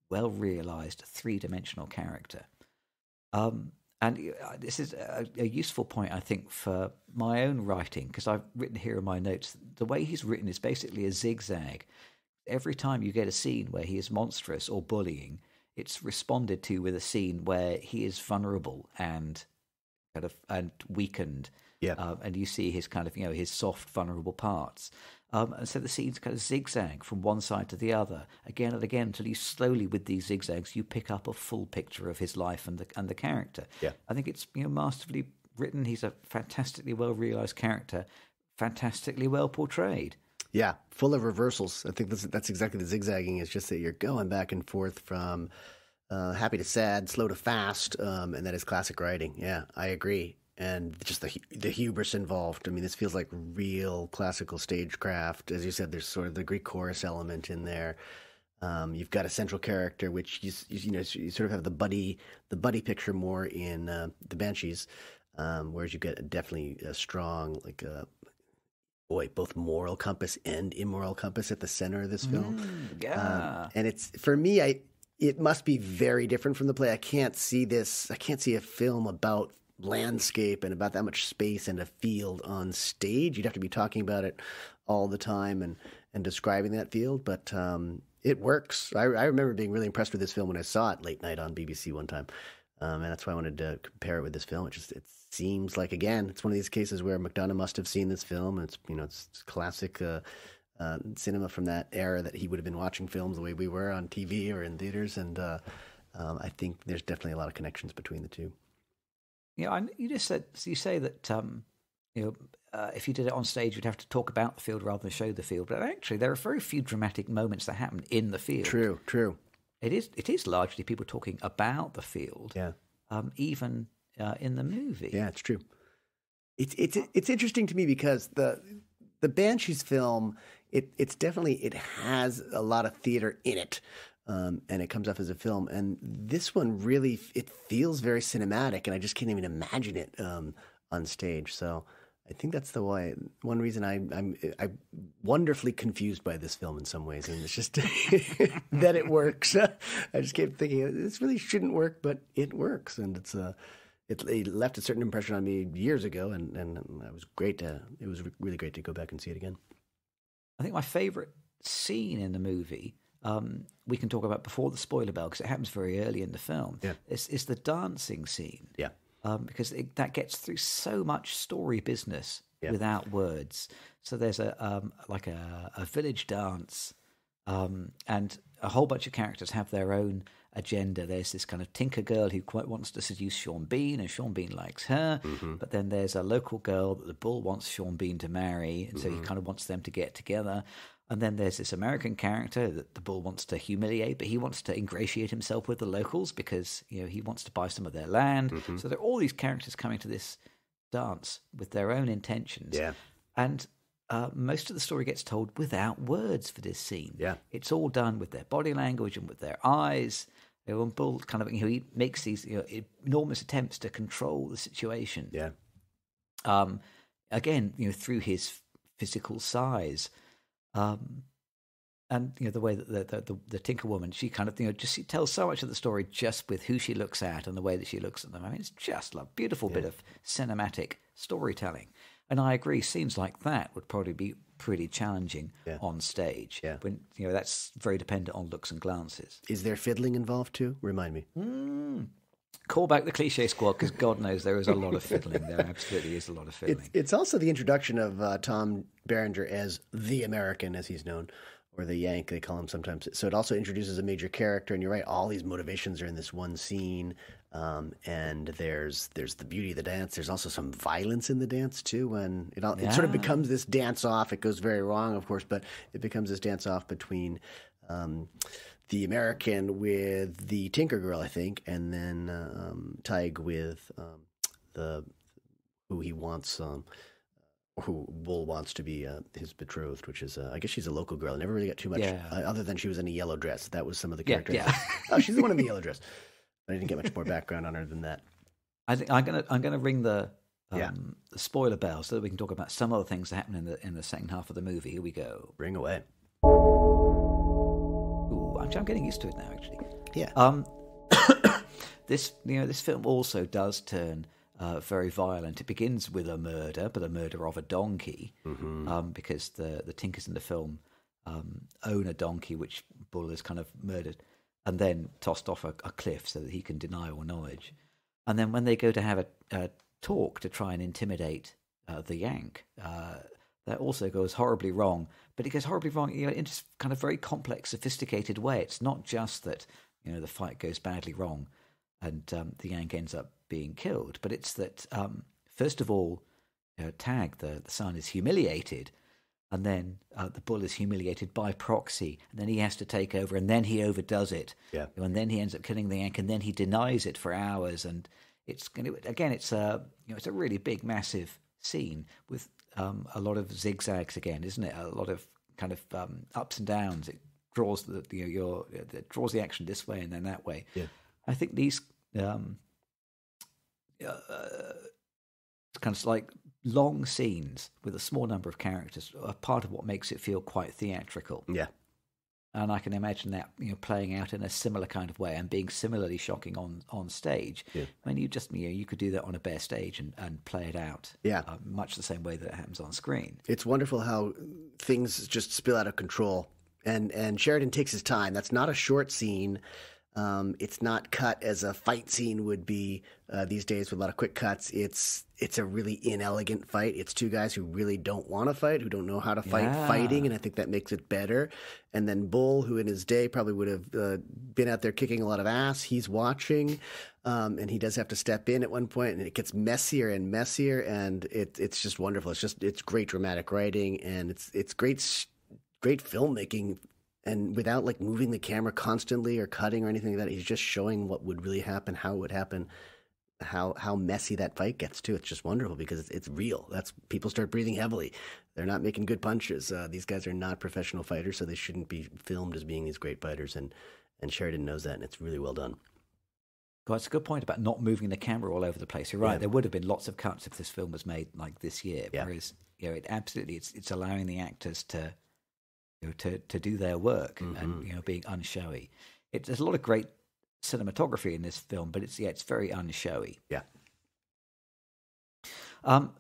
well realized, three-dimensional character. And this is a useful point, I think, for my own writing, because I've written here in my notes, the way he's written is basically a zigzag. Every time you get a scene where he is monstrous or bullying, it's responded to with a scene where he is vulnerable and and weakened. Yeah. And you see his his soft, vulnerable parts. And so the scenes kind of zigzag from one side to the other, again and again, until you slowly, with these zigzags, you pick up a full picture of his life and the character. Yeah. I think it's masterfully written. He's a fantastically well realized character, fantastically well portrayed. Yeah, full of reversals. I think that's exactly the zigzagging. It's just that you're going back and forth from happy to sad, slow to fast, and that is classic writing. Yeah, I agree. And just the hubris involved. I mean, this feels like real classical stagecraft. As you said, there's sort of the Greek chorus element in there. You've got a central character, which you sort of have the buddy picture more in the Banshees, whereas you get definitely a strong both moral compass and immoral compass at the center of this film. Yeah, and it's for me, it must be very different from the play. I can't see a film about landscape and about that much space and a field on stage. You'd have to be talking about it all the time and describing that field, but it works. I remember being really impressed with this film when I saw it late night on BBC one time, and that's why I wanted to compare it with this film. It seems like, again, it's one of these cases where McDonagh must have seen this film, and it's classic cinema from that era that he would have been watching films the way we were on TV or in theaters, and I think there's definitely a lot of connections between the two. You say that if you did it on stage, you'd have to talk about the field rather than show the field. But actually, there are very few dramatic moments that happen in the field. True. It is largely people talking about the field. Yeah. Even in the movie. Yeah, it's true. It's interesting to me because the Banshees film, it has a lot of theater in it. And it comes off as a film. And this one really, it feels very cinematic, and I just can't even imagine it on stage. So I think that's one reason I'm wonderfully confused by this film in some ways, and it's just that it works. I just kept thinking this really shouldn't work, but it works, and it left a certain impression on me years ago, and it was great. It was really great to go back and see it again. I think my favorite scene in the movie, we can talk about before the spoiler bell because it happens very early in the film. Yeah. Is the dancing scene. Yeah. Because that gets through so much story business without words. So there's a village dance, and a whole bunch of characters have their own agenda. There's this kind of tinker girl who quite wants to seduce Sean Bean, and Sean Bean likes her. Mm-hmm. But then there's a local girl that the bull wants Sean Bean to marry, and so he kind of wants them to get together. And then there's this American character that the bull wants to humiliate, but he wants to ingratiate himself with the locals because he wants to buy some of their land. Mm-hmm. So there are all these characters coming to this dance with their own intentions. Yeah. And most of the story gets told without words for this scene. Yeah. It's all done with their body language and with their eyes. And Bull kind of he makes these enormous attempts to control the situation. Yeah. Again, through his physical size. And the way that the Tinker Woman, she kind of she tells so much of the story just with who she looks at and the way that she looks at them. I mean, it's just a beautiful bit of cinematic storytelling. And I agree, scenes like that would probably be pretty challenging on stage. Yeah. When that's very dependent on looks and glances. Is there fiddling involved too? Remind me. Call back the cliche squad because God knows there is a lot of fiddling. There absolutely is a lot of fiddling. It's also the introduction of Tom Berenger as the American, as he's known, or the Yank, they call him sometimes. So it also introduces a major character, and you're right, all these motivations are in this one scene. And there's the beauty of the dance. There's also some violence in the dance too, when it sort of becomes this dance off. It goes very wrong, of course, but it becomes this dance off between the American with the Tinker Girl, I think, and then Tig with who he wants, who Bull wants to be his betrothed, which is, I guess she's a local girl. I never really got too much, other than she was in a yellow dress. That was some of the characters. Yeah. Oh, she's the one in the yellow dress. I didn't get much more background on her than that. I think I'm gonna ring the spoiler bell so that we can talk about some of the things that happen in the second half of the movie. Here we go. Ring away. Ooh, I'm getting used to it now, actually. Yeah. This film also does turn very violent. It begins with a murder, but a murder of a donkey, because the Tinkers in the film own a donkey which Bull has kind of murdered and then tossed off a cliff so that he can deny all knowledge. And then when they go to have a talk to try and intimidate the Yank, that also goes horribly wrong. But it goes horribly wrong in just kind of very complex, sophisticated way. It's not just that the fight goes badly wrong and the Yank ends up being killed, but it's that first of all, Tag, the son, is humiliated, and then the Bull is humiliated by proxy, and then he has to take over, and then he overdoes it, and then he ends up killing the Yank, and then he denies it for hours, and it's a really big, massive scene with a lot of zigzags again, isn't it? A lot of kind of ups and downs. It draws it draws the action this way and then that way. Yeah. I think these kind of like long scenes with a small number of characters are part of what makes it feel quite theatrical. Yeah. And I can imagine that playing out in a similar kind of way and being similarly shocking on stage. Yeah. I mean, you could do that on a bare stage and play it out. Yeah. Much the same way that it happens on screen. It's wonderful how things just spill out of control. And Sheridan takes his time. That's not a short scene. It's not cut as a fight scene would be these days with a lot of quick cuts. It's a really inelegant fight. It's two guys who really don't want to fight, who don't know how to fight fighting, and I think that makes it better. And then Bull, who in his day probably would have been out there kicking a lot of ass, he's watching, and he does have to step in at one point, and it gets messier and messier, and it's just wonderful. It's great dramatic writing, and it's great filmmaking. And without like moving the camera constantly or cutting or anything like that, he's just showing what would really happen, how it would happen, how messy that fight gets too. It's just wonderful because it's real. That's people start breathing heavily. They're not making good punches. These guys are not professional fighters, so they shouldn't be filmed as being these great fighters. And Sheridan knows that, and it's really well done. God, it's a good point about not moving the camera all over the place. You're right. Yeah. There would have been lots of cuts if this film was made like this year. Yeah. Whereas, it absolutely it's allowing the actors to do their work and being unshowy. There's a lot of great cinematography in this film, but it's very unshowy. Yeah. I'll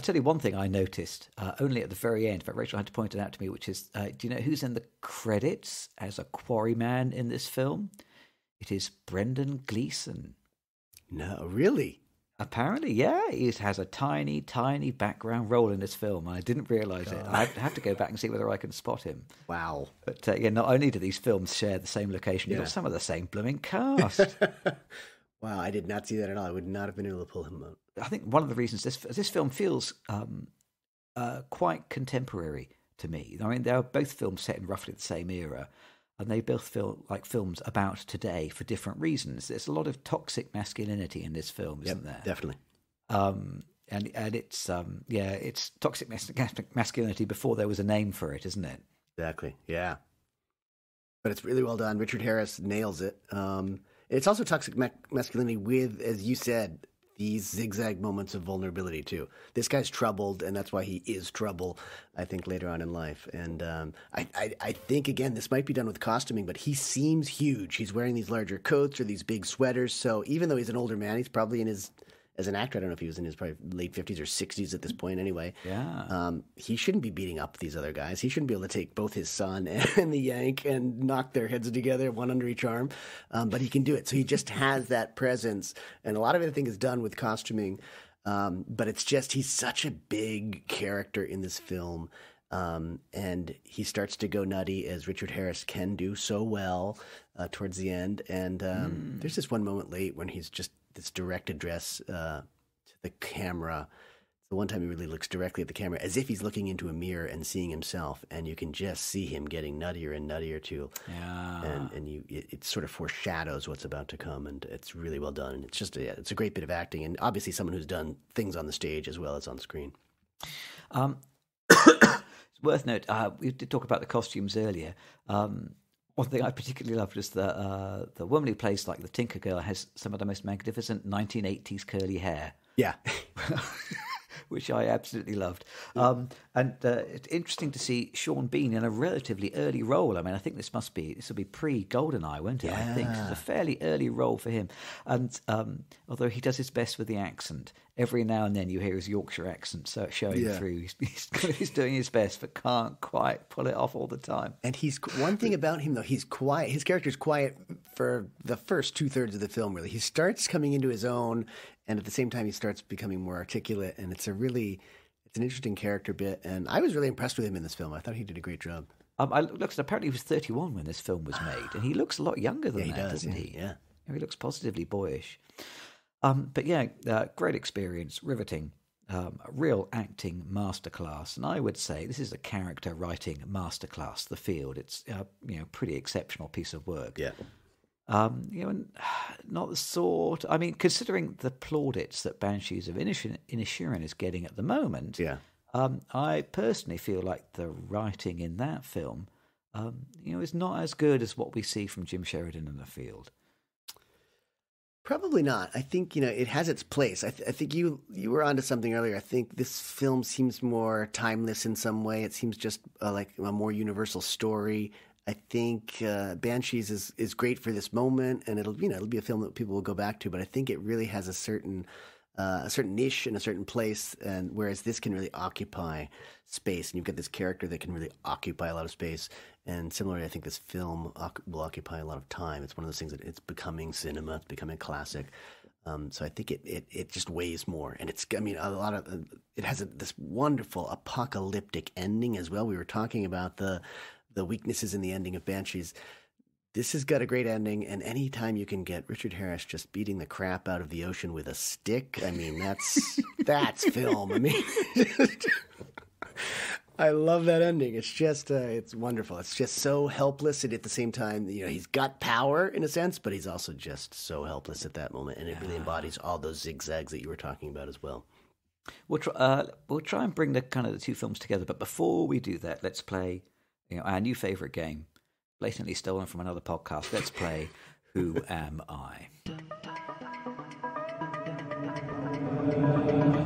tell you one thing I noticed only at the very end, but Rachel had to point it out to me, which is, do you know who's in the credits as a quarryman in this film? It is Brendan Gleeson. No, really? Apparently, yeah, he has a tiny, tiny background role in this film. I didn't realise it. I have to go back and see whether I can spot him. Wow. But not only do these films share the same location, you've got some of the same blooming cast. Wow, I did not see that at all. I would not have been able to pull him out. I think one of the reasons this film feels quite contemporary to me. I mean, they are both films set in roughly the same era, and they both feel like films about today for different reasons. There's a lot of toxic masculinity in this film, isn't there? Definitely. And it's toxic masculinity before there was a name for it, isn't it? Exactly. Yeah. But it's really well done. Richard Harris nails it. It's also toxic masculinity with, as you said, these zigzag moments of vulnerability too. This guy's troubled, and that's why he is trouble, I think, later on in life. And I think, again, this might be done with costuming, but he seems huge. He's wearing these larger coats or these big sweaters. So even though he's an older man, he's probably in his, as an actor, I don't know if he was in his probably late 50s or 60s at this point anyway. Yeah. He shouldn't be beating up these other guys. He shouldn't be able to take both his son and the Yank and knock their heads together, one under each arm. But he can do it. So he just has that presence. And a lot of it, I think, is done with costuming. But it's just, he's such a big character in this film. And he starts to go nutty, as Richard Harris can do so well towards the end. And there's this one moment late when he's just this direct address to the camera. It's the one time he really looks directly at the camera, as if he's looking into a mirror and seeing himself, and you can just see him getting nuttier and nuttier too. Yeah. And it sort of foreshadows what's about to come, and it's really well done. And it's just it's a great bit of acting, and obviously someone who's done things on the stage as well as on screen. It's worth note, we did talk about the costumes earlier. One thing I particularly loved was the woman who plays like the Tinker Girl has some of the most magnificent 1980s curly hair. Yeah. Which I absolutely loved. And it's interesting to see Sean Bean in a relatively early role. I mean, I think this will be pre-GoldenEye, won't it? Yeah. I think it's a fairly early role for him. And although he does his best with the accent, every now and then you hear his Yorkshire accent showing through. He's doing his best, but can't quite pull it off all the time. And one thing about him, though, he's quiet. His character's quiet for the first 2/3 of the film, really. He starts coming into his own, and at the same time he starts becoming more articulate, and it's an interesting character bit, and I was really impressed with him in this film. I thought he did a great job. I looked, apparently he was 31 when this film was made, and he looks a lot younger than that, doesn't he? Yeah. He looks positively boyish. But yeah, great experience, riveting, real acting masterclass, and I would say this is a character writing masterclass. The Field, it's pretty exceptional piece of work. Yeah. And not the sort. I mean, considering the plaudits that Banshees of Inisherin is getting at the moment, I personally feel like the writing in that film, is not as good as what we see from Jim Sheridan in The Field. Probably not. I think it has its place. I think you were onto something earlier. I think this film seems more timeless in some way. It seems just like a more universal story. I think Banshees is great for this moment, and it'll be a film that people will go back to. But I think it really has a certain a certain niche in a certain place, and whereas this can really occupy space, and you've got this character that can really occupy a lot of space. And similarly, I think this film will occupy a lot of time. It's one of those things that it's becoming cinema, it's becoming a classic. So I think it just weighs more, and it's, I mean, a lot of it has this wonderful apocalyptic ending as well. We were talking about the weaknesses in the ending of Banshees. This has got a great ending, and anytime you can get Richard Harris just beating the crap out of the ocean with a stick, I mean, that's film. I mean, I love that ending. It's just, it's wonderful. It's just so helpless, and at the same time, you know, he's got power in a sense, but he's also just so helpless at that moment, and it really embodies all those zigzags that you were talking about as well. We'll try and bring the kind of the two films together, but before we do that, let's play, you know, our new favorite game, blatantly stolen from another podcast. Let's play Who Am I?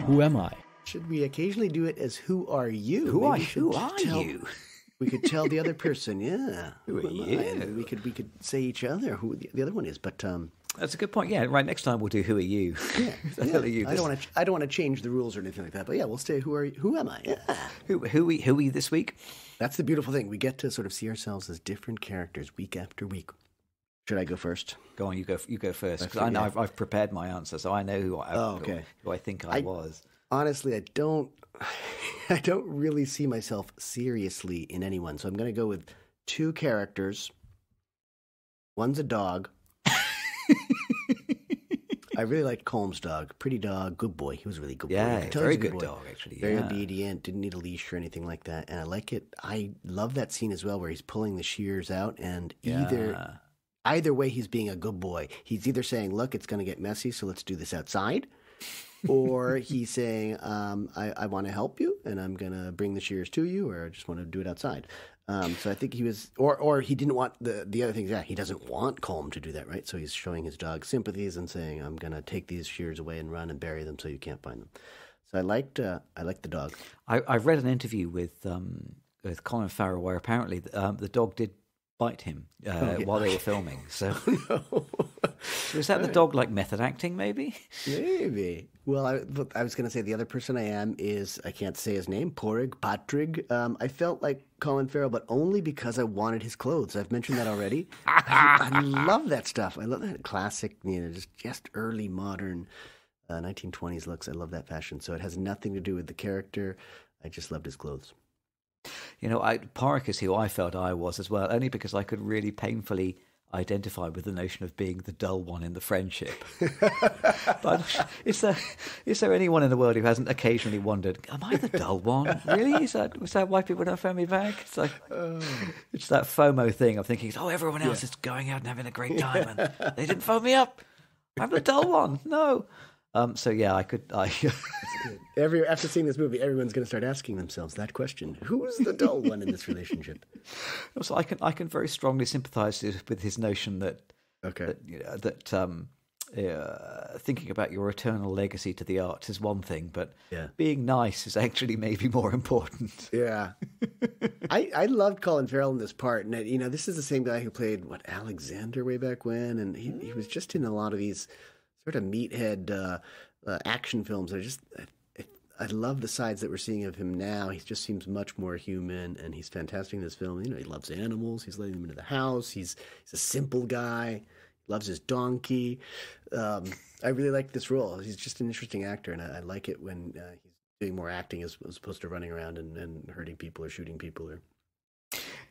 Who am I? Should we occasionally do it as Who Are You? Who are you? We could tell the other person, yeah. Who are you? And we could say each other who the other one is, but that's a good point. Yeah, right. Next time we'll do Who Are You? Yeah, Who the hell are you? I don't want to change the rules or anything like that. But yeah, we'll say Who Are You? Who am I? Yeah. Who are we this week? That's the beautiful thing. We get to sort of see ourselves as different characters week after week. Should I go first? Go on, you go first. Because I know I've prepared my answer, so I know who I think I was. Honestly, I don't really see myself seriously in anyone. So I'm going to go with two characters. One's a dog. I really liked Colm's dog. Pretty dog, good boy. He was a really good boy. Yeah, very good dog, actually. Very obedient, didn't need a leash or anything like that. And I like it. I love that scene as well where he's pulling the shears out, and either way he's being a good boy. He's either saying, look, it's going to get messy, so let's do this outside. Or he's saying, I want to help you, and I'm going to bring the shears to you, or I just want to do it outside. So I think he was, or he didn't want the other things. Yeah, he doesn't want Colm to do that, right? So he's showing his dog sympathies and saying, I'm going to take these shears away and run and bury them so you can't find them. So I liked the dog. I read an interview with Colin Farrell where apparently the dog did bite him while they were filming. So, so is that the dog like method acting? Maybe. Well, I was going to say the other person I am is, I can't say his name, Patrick. I felt like Colin Farrell, but only because I wanted his clothes. I've mentioned that already. I love that stuff. I love that classic, you know, just early modern 1920s looks. I love that fashion. So it has nothing to do with the character. I just loved his clothes. You know, Porrick is who I felt I was as well, only because I could really painfully identify with the notion of being the dull one in the friendship. But is there anyone in the world who hasn't occasionally wondered, am I the dull one? Really? Is that why people don't phone me back? It's like, it's that FOMO thing of thinking, oh, everyone else is going out and having a great time and they didn't phone me up. I'm the dull one. No. So yeah, after seeing this movie, everyone's going to start asking themselves that question: who's the dull one in this relationship? So I can very strongly sympathise with his notion that thinking about your eternal legacy to the arts is one thing, but being nice is actually maybe more important. Yeah, I loved Colin Farrell in this part, and you know, this is the same guy who played Alexander way back when, and he was just in a lot of these sort of meathead action films. I love the sides that we're seeing of him now. He just seems much more human, and he's fantastic in this film. You know, he loves animals. He's letting them into the house. He's a simple guy. He loves his donkey. I really like this role. He's just an interesting actor, and I like it when he's doing more acting as opposed to running around and hurting people or shooting people or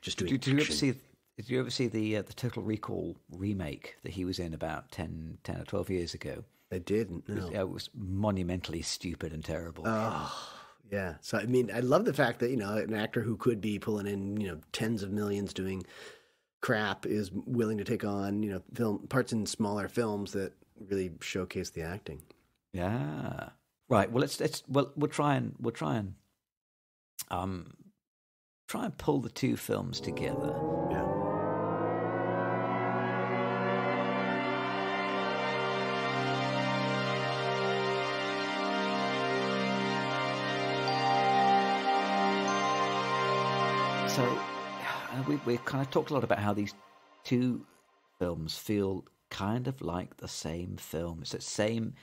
just doing action. Did you ever see the Total Recall remake that he was in about 10 or 12 years ago? I didn't, no. It was monumentally stupid and terrible. Oh, yeah. So, I mean, I love the fact that, you know, an actor who could be pulling in, you know, tens of millions doing crap is willing to take on, you know, parts in smaller films that really showcase the acting. Yeah. Right. Well, we'll try and pull the two films together. Yeah. So we kind of talked a lot about how these two films feel kind of like the same film. It's the same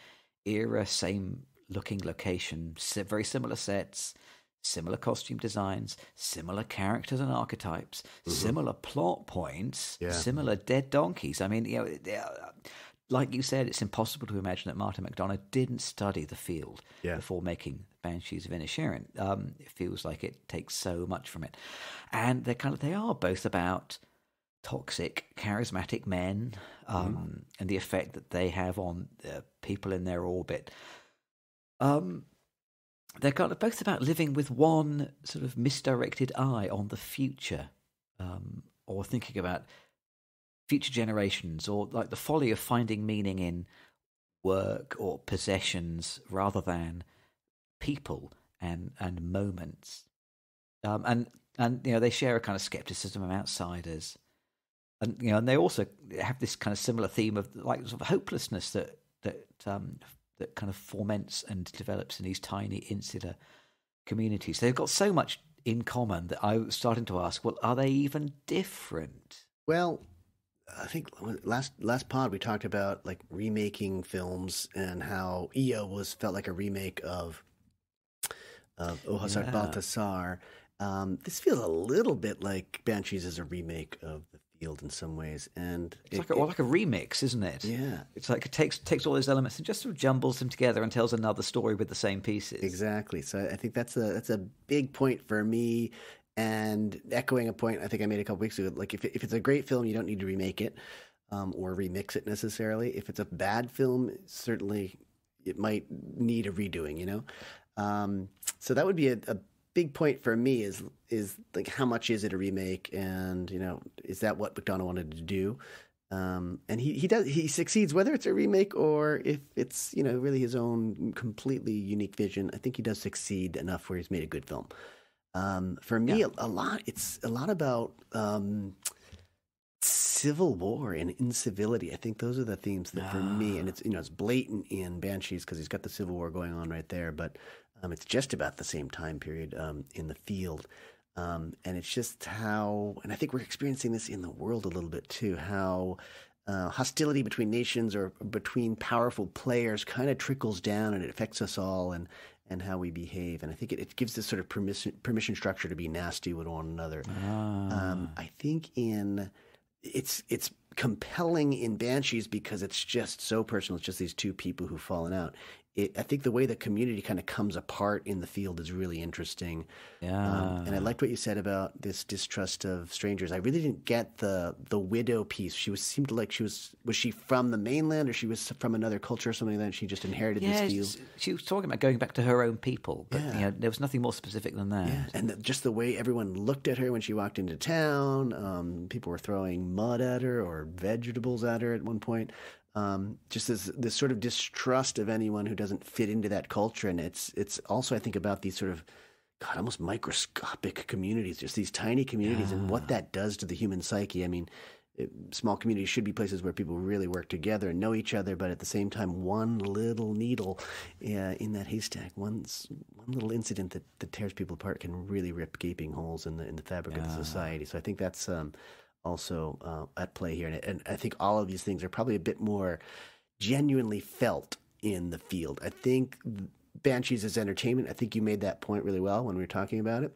era, same looking location, very similar sets, similar costume designs, similar characters and archetypes, similar plot points, similar dead donkeys. I mean, like you said, it's impossible to imagine that Martin McDonagh didn't study the field before making Banshees of Inisherin. It feels like it takes so much from it, and they are both about toxic, charismatic men, and the effect that they have on people in their orbit. They're both about living with one sort of misdirected eye on the future, or thinking about future generations, or like the folly of finding meaning in work or possessions rather than people and moments. And they share a kind of skepticism of outsiders, and and they also have this kind of similar theme of like sort of hopelessness that kind of foments and develops in these tiny insular communities. They've got so much in common that I was starting to ask, well, are they even different? Well, I think last pod we talked about like remaking films and how EO felt like a remake of Ohasart Baltasar. This feels a little bit like Banshees is a remake of The Field in some ways, and it's like a remix, isn't it? Yeah, it's like it takes all those elements and just sort of jumbles them together and tells another story with the same pieces. Exactly. So I think that's a big point for me. And echoing a point I think I made a couple weeks ago, like if it's a great film, you don't need to remake it or remix it necessarily. If it's a bad film, certainly it might need a redoing, So that would be a big point for me is like how much is it a remake, and is that what McDonagh wanted to do? And he succeeds whether it's a remake or if it's really his own completely unique vision. I think he does succeed enough where he's made a good film. For me, it's a lot about civil war and incivility. I think those are the themes that for me, and it's blatant in Banshees because he's got the civil war going on right there, but it's just about the same time period in The Field. And it's just how, and I think we're experiencing this in the world a little bit too, how hostility between nations or between powerful players kind of trickles down and it affects us all and how we behave. And I think it gives this sort of permission structure to be nasty with one another. I think it's compelling in Banshees because it's just so personal. It's just these two people who've fallen out. I think the way the community kind of comes apart in The Field is really interesting. Yeah. And I liked what you said about this distrust of strangers. I really didn't get the widow piece. Seemed like she was she from the mainland or she was from another culture or something like that? She just inherited this field. She was talking about going back to her own people, but there was nothing more specific than that. Yeah. And just the way everyone looked at her when she walked into town, people were throwing mud at her or vegetables at her at one point. Just this sort of distrust of anyone who doesn't fit into that culture. And it's also, I think, about these sort of, almost microscopic communities, just these tiny communities and what that does to the human psyche. I mean, small communities should be places where people really work together and know each other, but at the same time, one little needle in that haystack, one little incident that tears people apart can really rip gaping holes in the fabric of the society. So I think that's also at play here. And I think all of these things are probably a bit more genuinely felt in The Field. I think Banshees is entertainment. I think you made that point really well when we were talking about it.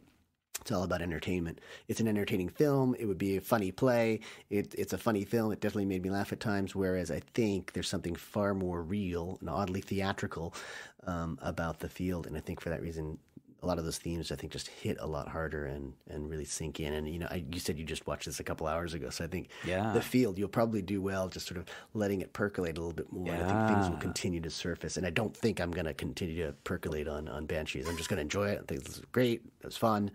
It's all about entertainment. It's an entertaining film. It would be a funny play. It's a funny film. It definitely made me laugh at times, whereas I think there's something far more real and oddly theatrical about The Field. And I think for that reason, a lot of those themes, I think, just hit a lot harder and really sink in. And, you said you just watched this a couple hours ago. So I think The Field, you'll probably do well just sort of letting it percolate a little bit more. Yeah. I think things will continue to surface. And I don't think I'm going to continue to percolate on Banshees. I'm just going to enjoy it. I think this is great. It was fun.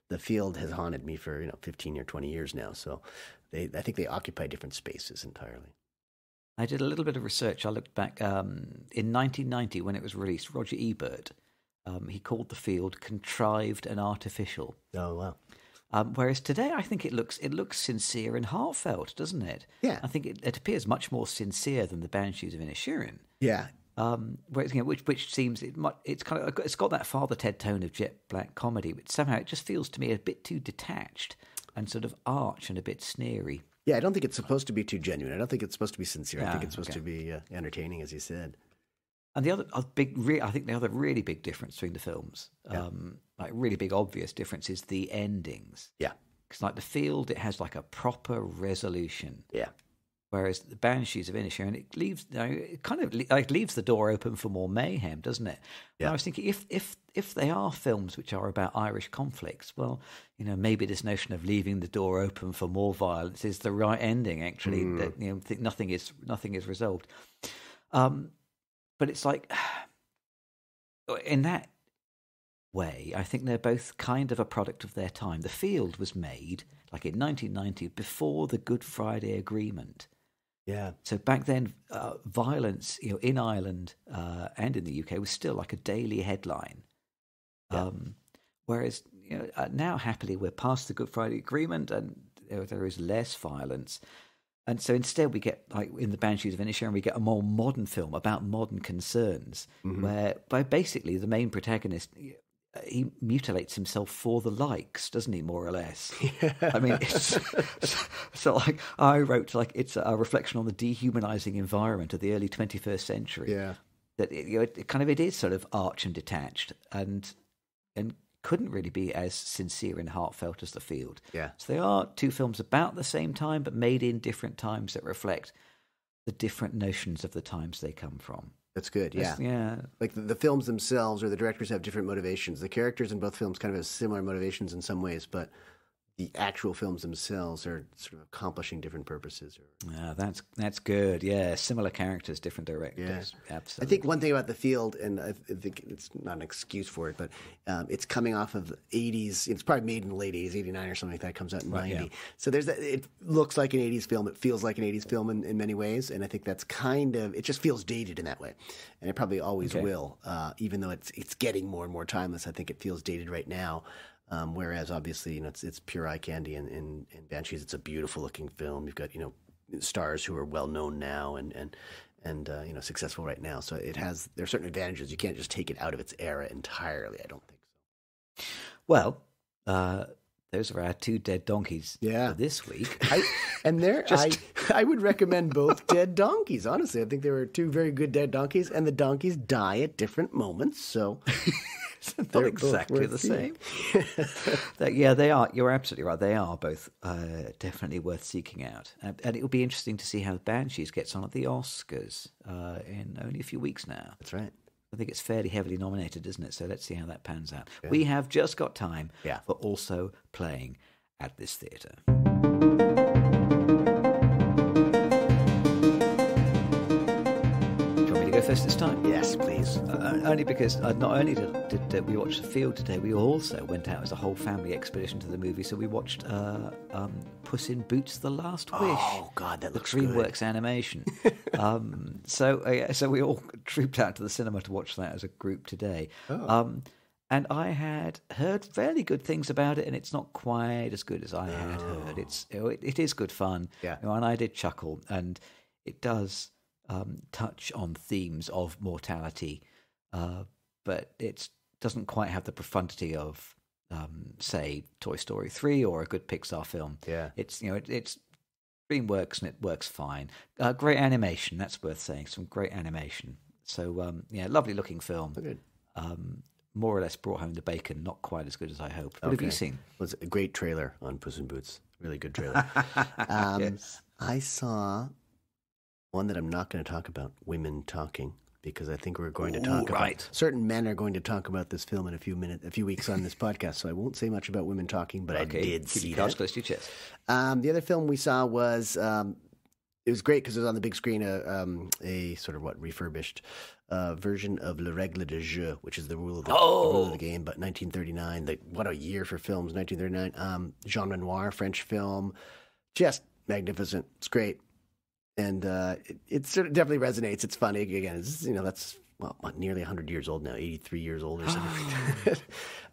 The Field has haunted me for 15 or 20 years now. So I think they occupy different spaces entirely. I did a little bit of research. I looked back in 1990 when it was released. Roger Ebert, he called The Field contrived and artificial. Oh, wow. Whereas today, I think it looks sincere and heartfelt, doesn't it? Yeah. I think it appears much more sincere than the Banshees of Inisherin. Yeah. Whereas, which seems it's got that Father Ted tone of jet black comedy, but somehow it just feels to me a bit too detached and sort of arch and a bit sneery. Yeah, I don't think it's supposed to be too genuine. I don't think it's supposed to be sincere. I think it's supposed to be entertaining, as you said. And the other I think the other really big difference between the films, like really big obvious difference, is the endings. Yeah. Because like The Field, it has like a proper resolution. Yeah. Whereas the Banshees of Inisherin, it leaves, it kind of like leaves the door open for more mayhem, doesn't it? Yeah. And I was thinking, if they are films which are about Irish conflicts, well, maybe this notion of leaving the door open for more violence is the right ending. Actually, that nothing is resolved. But it's like, in that way, I think they're both kind of a product of their time. The Field was made like in 1990 before the Good Friday Agreement. Yeah. So back then, violence, in Ireland and in the UK was still like a daily headline. Yeah. Whereas now, happily, we're past the Good Friday Agreement and there is less violence. And so instead we get, like in The Banshees of Inisherin, we get a more modern film about modern concerns, where basically the main protagonist, he mutilates himself for the likes, doesn't he, more or less? Yeah. I mean, it's so like I wrote, like it's a reflection on the dehumanizing environment of the early 21st century. Yeah. That it is sort of arch and detached and couldn't really be as sincere and heartfelt as The Field. Yeah. So they are two films about the same time, but made in different times that reflect the different notions of the times they come from. That's good, yeah. Yeah. Like the films themselves or the directors have different motivations. The characters in both films kind of have similar motivations in some ways, but the actual films themselves are sort of accomplishing different purposes. Yeah, that's good. Yeah, similar characters, different directors. Yeah. Absolutely. I think one thing about The Field, and I think it's not an excuse for it, but it's coming off of 80s. It's probably made in the late 80s, 89 or something like that. It comes out in 90. Yeah. So there's that. It looks like an 80s film. It feels like an 80s film in many ways, and I think that's it just feels dated in that way, and it probably always will. Even though it's getting more and more timeless, I think it feels dated right now. Whereas obviously, it's pure eye candy, and in Banshees, it's a beautiful looking film. You've got stars who are well known now and successful right now. So there are certain advantages. You can't just take it out of its era entirely. I don't think so. Well, those are our two dead donkeys for this week. I would recommend both dead donkeys. Honestly, I think there were two very good dead donkeys, and the donkeys die at different moments. So. Not exactly the same. Yeah, they are. You're absolutely right. They are both definitely worth seeking out. And it will be interesting to see how Banshees gets on at the Oscars in only a few weeks now. That's right. I think it's fairly heavily nominated, isn't it? So let's see how that pans out. Okay. We have just got time for also playing at this theatre. Go first this time? Yes, please. Only because not only did we watch The Field today, we also went out as a whole family expedition to the movie. So we watched Puss in Boots: The Last Wish. Oh God, that looks good. The DreamWorks animation. So we all trooped out to the cinema to watch that as a group today. Oh. And I had heard fairly good things about it, and it's not quite as good as I had heard. It is good fun. Yeah. And I did chuckle, and it does. Touch on themes of mortality, but it doesn't quite have the profundity of, say, Toy Story 3 or a good Pixar film. Yeah, it's DreamWorks and it works fine. Great animation, that's worth saying. Some great animation. So lovely looking film. Good. More or less brought home the bacon. Not quite as good as I hoped. What have you seen? It was a great trailer on Puss in Boots. Really good trailer. Yes. I saw. One that I'm not going to talk about, Women Talking, because I think we're going to talk about certain men are going to talk about this film in a few weeks on this podcast. So I won't say much about Women Talking, but I did see that. Close to your chest. The other film we saw was it was great because it was on the big screen. A sort of refurbished version of Le Règle de Jeu, which is the rule of the game. But 1939, what a year for films! 1939, Jean Renoir, French film, just magnificent. It's great. And it sort of definitely resonates. It's funny. Again, that's nearly 100 years old now, 83 years old or something like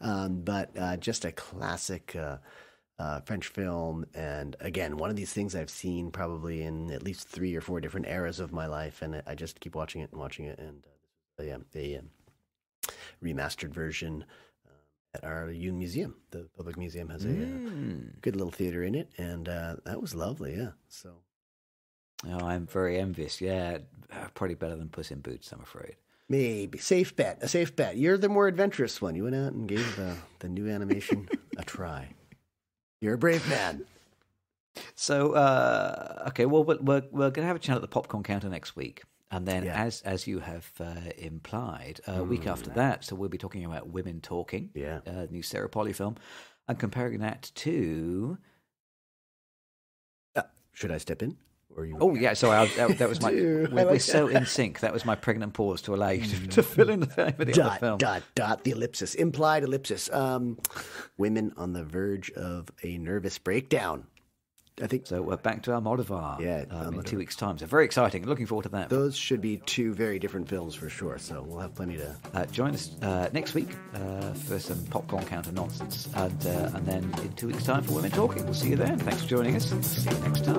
that. But just a classic French film. And again, one of these things I've seen probably in at least 3 or 4 different eras of my life. And I just keep watching it. And a remastered version at our Yoon Museum. The public museum has a good little theater in it. And that was lovely, yeah. So... Oh, I'm very envious. Yeah, probably better than Puss in Boots, I'm afraid. Maybe. Safe bet. A safe bet. You're the more adventurous one. You went out and gave the new animation a try. You're a brave man. So, okay, well, we're going to have a chat at the Popcorn Counter next week. And then, as you have implied, a week after that, so we'll be talking about Women Talking, new Sarah Polley film, and comparing that to... should I step in? Or you... Oh, yeah, sorry, that was my... we're so in sync. That was my pregnant pause to allow you to fill in the name of the other film. The ellipsis. Implied ellipsis. Women on the verge of a nervous breakdown. I think so. We're back to Almodovar in 2 weeks' time. So very exciting. Looking forward to that. Those should be two very different films for sure. So we'll have plenty to join us next week for some Popcorn Counter nonsense, and then in 2 weeks' time for Women Talking. We'll see you then. Thanks for joining us. See you next time.